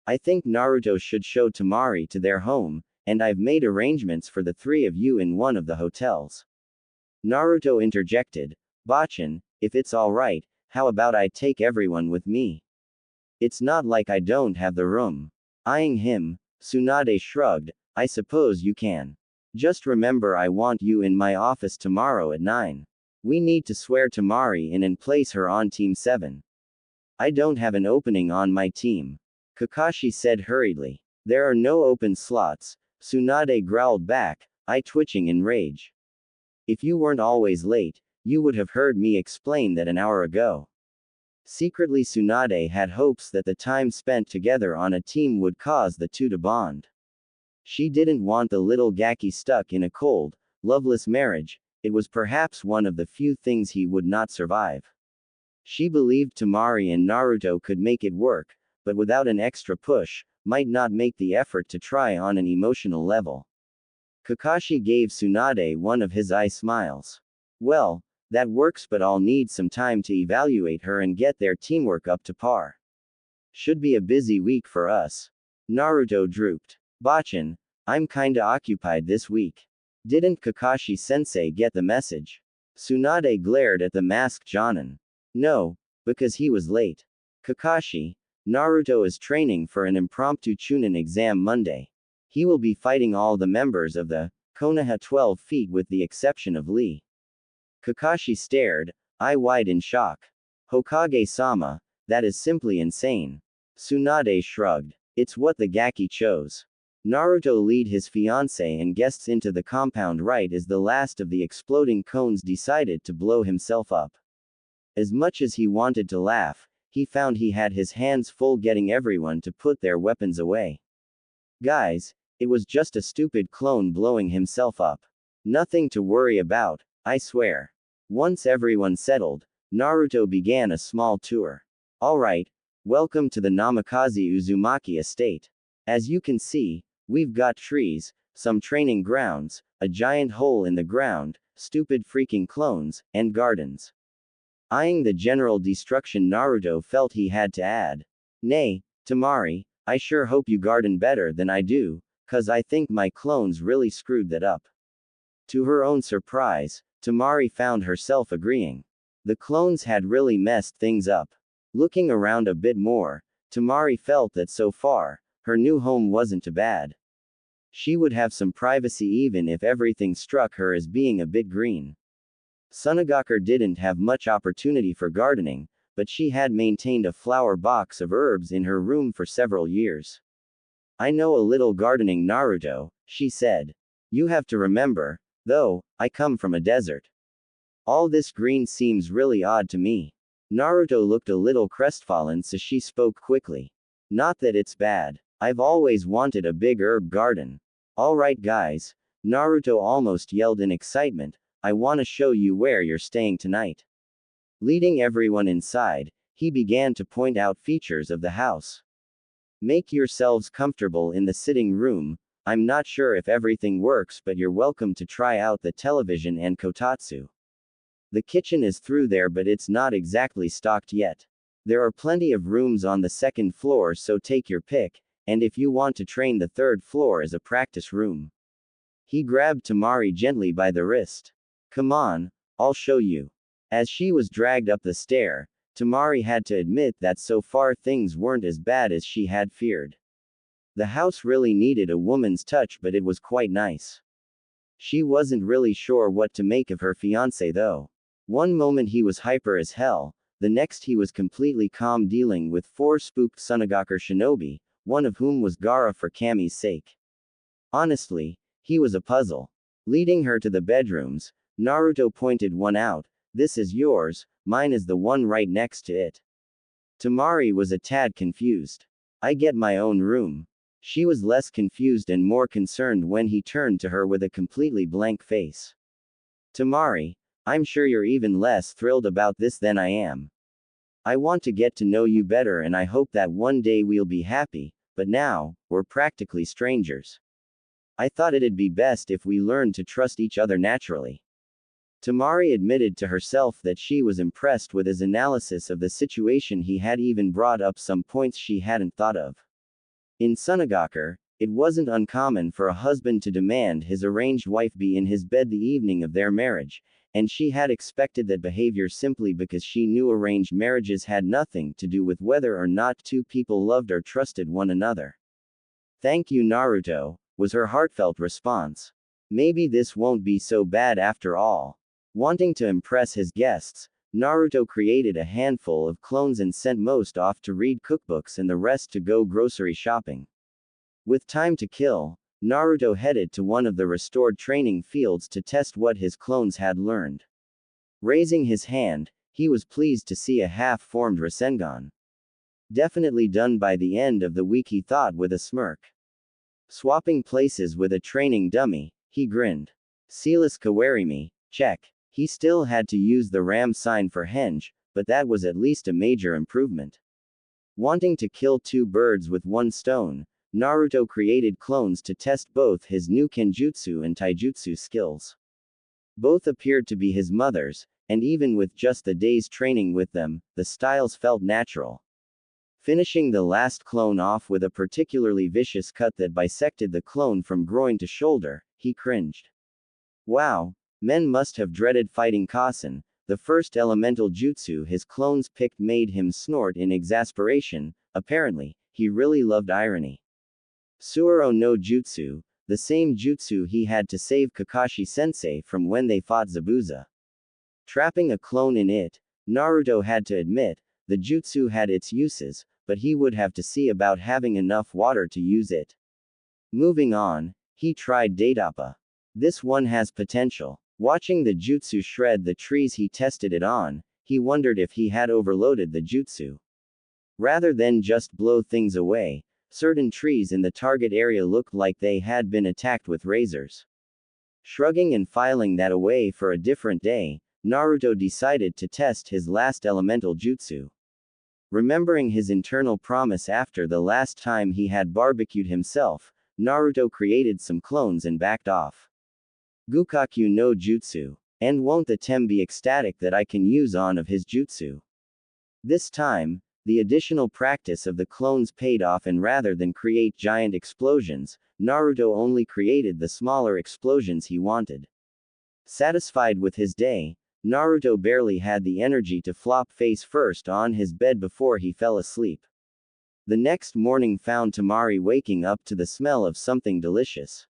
I think Naruto should show Temari to their home, and I've made arrangements for the three of you in one of the hotels. Naruto interjected. Bachan, if it's alright, how about I take everyone with me? It's not like I don't have the room. Eyeing him, Tsunade shrugged. I suppose you can. Just remember I want you in my office tomorrow at 9. We need to swear Temari in and place her on Team 7. I don't have an opening on my team. Kakashi said hurriedly. There are no open slots, Tsunade growled back, eye twitching in rage. If you weren't always late, you would have heard me explain that an hour ago. Secretly Tsunade had hopes that the time spent together on a team would cause the two to bond. She didn't want the little Gaki stuck in a cold, loveless marriage. It was perhaps one of the few things he would not survive. She believed Temari and Naruto could make it work, but without an extra push, might not make the effort to try on an emotional level. Kakashi gave Tsunade one of his eye smiles. Well, that works, but I'll need some time to evaluate her and get their teamwork up to par. Should be a busy week for us. Naruto drooped. Bachan, I'm kinda occupied this week. Didn't Kakashi-sensei get the message? Tsunade glared at the masked Jonin. No, because he was late. Kakashi, Naruto is training for an impromptu Chunin exam Monday. He will be fighting all the members of the Konoha 12 feet with the exception of Lee. Kakashi stared, eye wide in shock. Hokage-sama, that is simply insane. Tsunade shrugged. It's what the Gaki chose. Naruto lead his fiancée and guests into the compound right as the last of the exploding cones decided to blow himself up. As much as he wanted to laugh, he found he had his hands full getting everyone to put their weapons away. Guys, it was just a stupid clone blowing himself up. Nothing to worry about, I swear. Once everyone settled, Naruto began a small tour. Alright, welcome to the Namikaze Uzumaki estate. As you can see, we've got trees, some training grounds, a giant hole in the ground, stupid freaking clones, and gardens. Eyeing the general destruction, Naruto felt he had to add. Nay, Temari, I sure hope you garden better than I do, 'cause I think my clones really screwed that up. To her own surprise, Temari found herself agreeing. The clones had really messed things up. Looking around a bit more, Temari felt that so far, her new home wasn't too bad. She would have some privacy even if everything struck her as being a bit green. Sunagakure didn't have much opportunity for gardening, but she had maintained a flower box of herbs in her room for several years. I know a little gardening, Naruto, she said. You have to remember, though, I come from a desert. All this green seems really odd to me. Naruto looked a little crestfallen, so she spoke quickly. Not that it's bad. I've always wanted a big herb garden. Alright guys, Naruto almost yelled in excitement, I wanna show you where you're staying tonight. Leading everyone inside, he began to point out features of the house. Make yourselves comfortable in the sitting room. I'm not sure if everything works, but you're welcome to try out the television and kotatsu. The kitchen is through there, but it's not exactly stocked yet. There are plenty of rooms on the second floor, so take your pick, and if you want to train, the third floor as a practice room. He grabbed Temari gently by the wrist. Come on, I'll show you. As she was dragged up the stair, Temari had to admit that so far things weren't as bad as she had feared. The house really needed a woman's touch, but it was quite nice. She wasn't really sure what to make of her fiancé though. One moment he was hyper as hell, the next he was completely calm, dealing with 4 spooked Sunagaku shinobi, one of whom was Gaara for Kami's sake. Honestly, he was a puzzle. Leading her to the bedrooms, Naruto pointed one out. This is yours, mine is the one right next to it. Temari was a tad confused. I get my own room. She was less confused and more concerned when he turned to her with a completely blank face. Temari, I'm sure you're even less thrilled about this than I am. I want to get to know you better and I hope that one day we'll be happy, but now, we're practically strangers. I thought it'd be best if we learned to trust each other naturally. Temari admitted to herself that she was impressed with his analysis of the situation. He had even brought up some points she hadn't thought of. In Sunagaku, it wasn't uncommon for a husband to demand his arranged wife be in his bed the evening of their marriage, and she had expected that behavior simply because she knew arranged marriages had nothing to do with whether or not 2 people loved or trusted one another. Thank you, Naruto, was her heartfelt response. Maybe this won't be so bad after all. Wanting to impress his guests, Naruto created a handful of clones and sent most off to read cookbooks and the rest to go grocery shopping. With time to kill, Naruto headed to one of the restored training fields to test what his clones had learned. Raising his hand, he was pleased to see a half-formed Rasengan. Definitely done by the end of the week, he thought with a smirk. Swapping places with a training dummy, he grinned. Silas Kawarimi, check. He still had to use the ram sign for henge, but that was at least a major improvement. Wanting to kill 2 birds with 1 stone, Naruto created clones to test both his new kenjutsu and taijutsu skills. Both appeared to be his mother's, and even with just the day's training with them, the styles felt natural. Finishing the last clone off with a particularly vicious cut that bisected the clone from groin to shoulder, he cringed. Wow, men must have dreaded fighting Kasen. The first elemental jutsu his clones picked made him snort in exasperation. Apparently, he really loved irony. Suoro no Jutsu, the same jutsu he had to save Kakashi-sensei from when they fought Zabuza. Trapping a clone in it, Naruto had to admit, the jutsu had its uses, but he would have to see about having enough water to use it. Moving on, he tried Daitapa. This one has potential. Watching the jutsu shred the trees he tested it on, he wondered if he had overloaded the jutsu. Rather than just blow things away, certain trees in the target area looked like they had been attacked with razors. Shrugging and filing that away for a different day, Naruto decided to test his last elemental jutsu. Remembering his internal promise after the last time he had barbecued himself, Naruto created some clones and backed off. Gukaku no Jutsu. And won't the Tem be ecstatic that I can use on of his jutsu? This time, the additional practice of the clones paid off, and rather than create giant explosions, Naruto only created the smaller explosions he wanted. Satisfied with his day, Naruto barely had the energy to flop face first on his bed before he fell asleep. The next morning found Temari waking up to the smell of something delicious.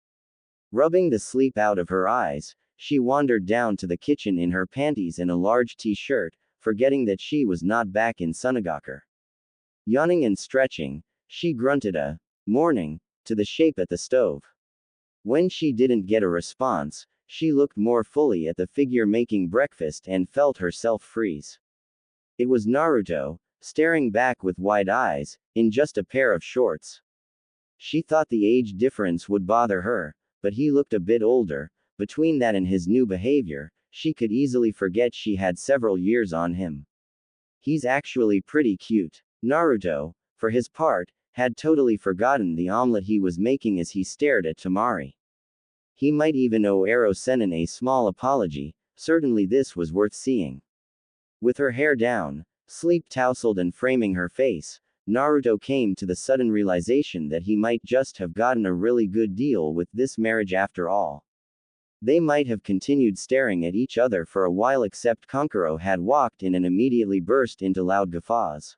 Rubbing the sleep out of her eyes, she wandered down to the kitchen in her panties and a large t-shirt, forgetting that she was not back in Sunagaku. Yawning and stretching, she grunted a morning to the shape at the stove. When she didn't get a response, she looked more fully at the figure making breakfast and felt herself freeze. It was Naruto, staring back with wide eyes, in just a pair of shorts. She thought the age difference would bother her, but he looked a bit older. Between that and his new behavior, she could easily forget she had several years on him. He's actually pretty cute. Naruto, for his part, had totally forgotten the omelet he was making as he stared at Temari. He might even owe Ero Sennin a small apology, certainly this was worth seeing. With her hair down, sleep tousled and framing her face, Naruto came to the sudden realization that he might just have gotten a really good deal with this marriage after all. They might have continued staring at each other for a while except Kankuro had walked in and immediately burst into loud guffaws.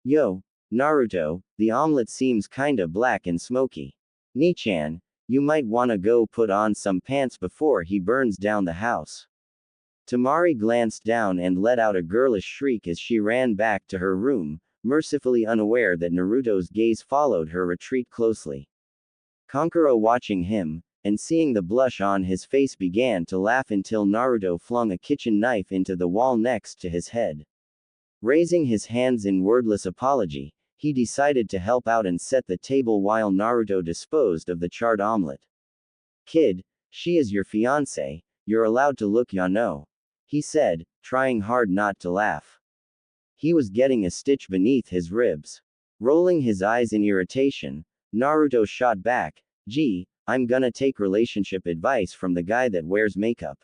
Yo, Naruto, the omelet seems kinda black and smoky. Nichan, you might wanna go put on some pants before he burns down the house. Temari glanced down and let out a girlish shriek as she ran back to her room, mercifully unaware that Naruto's gaze followed her retreat closely. Kankuro watching him, and seeing the blush on his face began to laugh until Naruto flung a kitchen knife into the wall next to his head. Raising his hands in wordless apology, he decided to help out and set the table while Naruto disposed of the charred omelet. Kid, she is your fiancé, you're allowed to look Yano, he said, trying hard not to laugh. He was getting a stitch beneath his ribs. Rolling his eyes in irritation, Naruto shot back, gee, I'm gonna take relationship advice from the guy that wears makeup.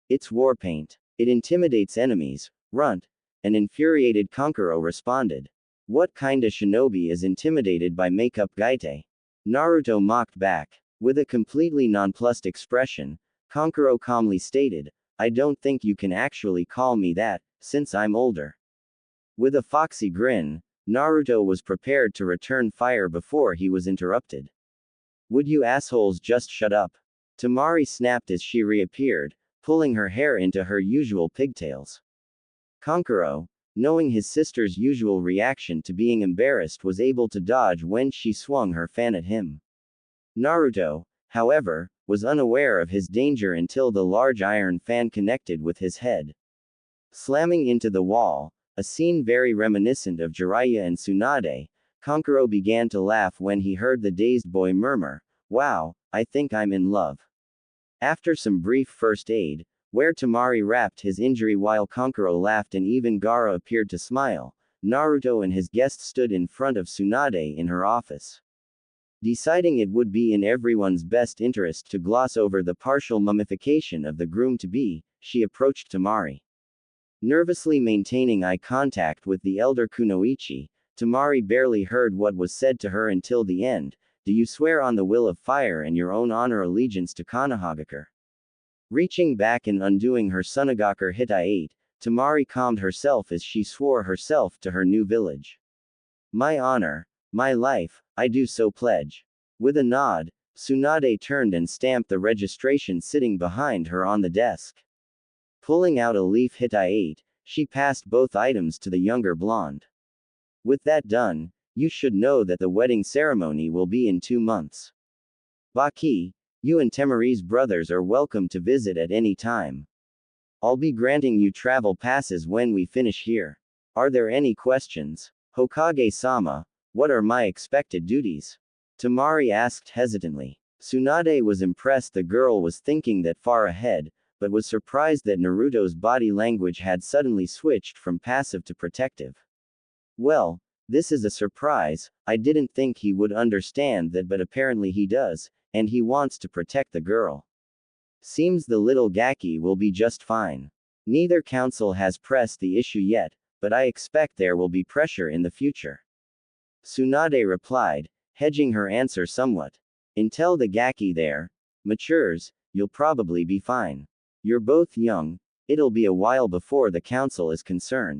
It's war paint. It intimidates enemies, runt. An infuriated Kankuro responded. What kinda shinobi is intimidated by makeup gaite? Naruto mocked back. With a completely nonplussed expression, Kankuro calmly stated, I don't think you can actually call me that, since I'm older. With a foxy grin, Naruto was prepared to return fire before he was interrupted. Would you assholes just shut up? Temari snapped as she reappeared, pulling her hair into her usual pigtails. Kankuro, knowing his sister's usual reaction to being embarrassed, was able to dodge when she swung her fan at him. Naruto, however, was unaware of his danger until the large iron fan connected with his head. Slamming into the wall, a scene very reminiscent of Jiraiya and Tsunade, Kankuro began to laugh when he heard the dazed boy murmur, wow, I think I'm in love. After some brief first aid, where Temari wrapped his injury while Kankuro laughed and even Gaara appeared to smile, Naruto and his guest stood in front of Tsunade in her office. Deciding it would be in everyone's best interest to gloss over the partial mummification of the groom-to-be, she approached Temari. Nervously maintaining eye contact with the elder Kunoichi, Temari barely heard what was said to her until the end. Do you swear on the will of fire and your own honor allegiance to Konohagakure? Reaching back and undoing her Sunagakure Hitai-8, Temari calmed herself as she swore herself to her new village. My honor, my life, I do so pledge. With a nod, Tsunade turned and stamped the registration sitting behind her on the desk. Pulling out a leaf Hitai-8, she passed both items to the younger blonde. With that done, you should know that the wedding ceremony will be in 2 months. Baki, you and Temari's brothers are welcome to visit at any time. I'll be granting you travel passes when we finish here. Are there any questions? Hokage-sama, what are my expected duties? Temari asked hesitantly. Tsunade was impressed the girl was thinking that far ahead, but was surprised that Naruto's body language had suddenly switched from passive to protective. Well, this is a surprise, I didn't think he would understand that, but apparently he does, and he wants to protect the girl. Seems the little Gaki will be just fine. Neither council has pressed the issue yet, but I expect there will be pressure in the future. Tsunade replied, hedging her answer somewhat. Until the Gaki there matures, you'll probably be fine. You're both young, it'll be a while before the council is concerned.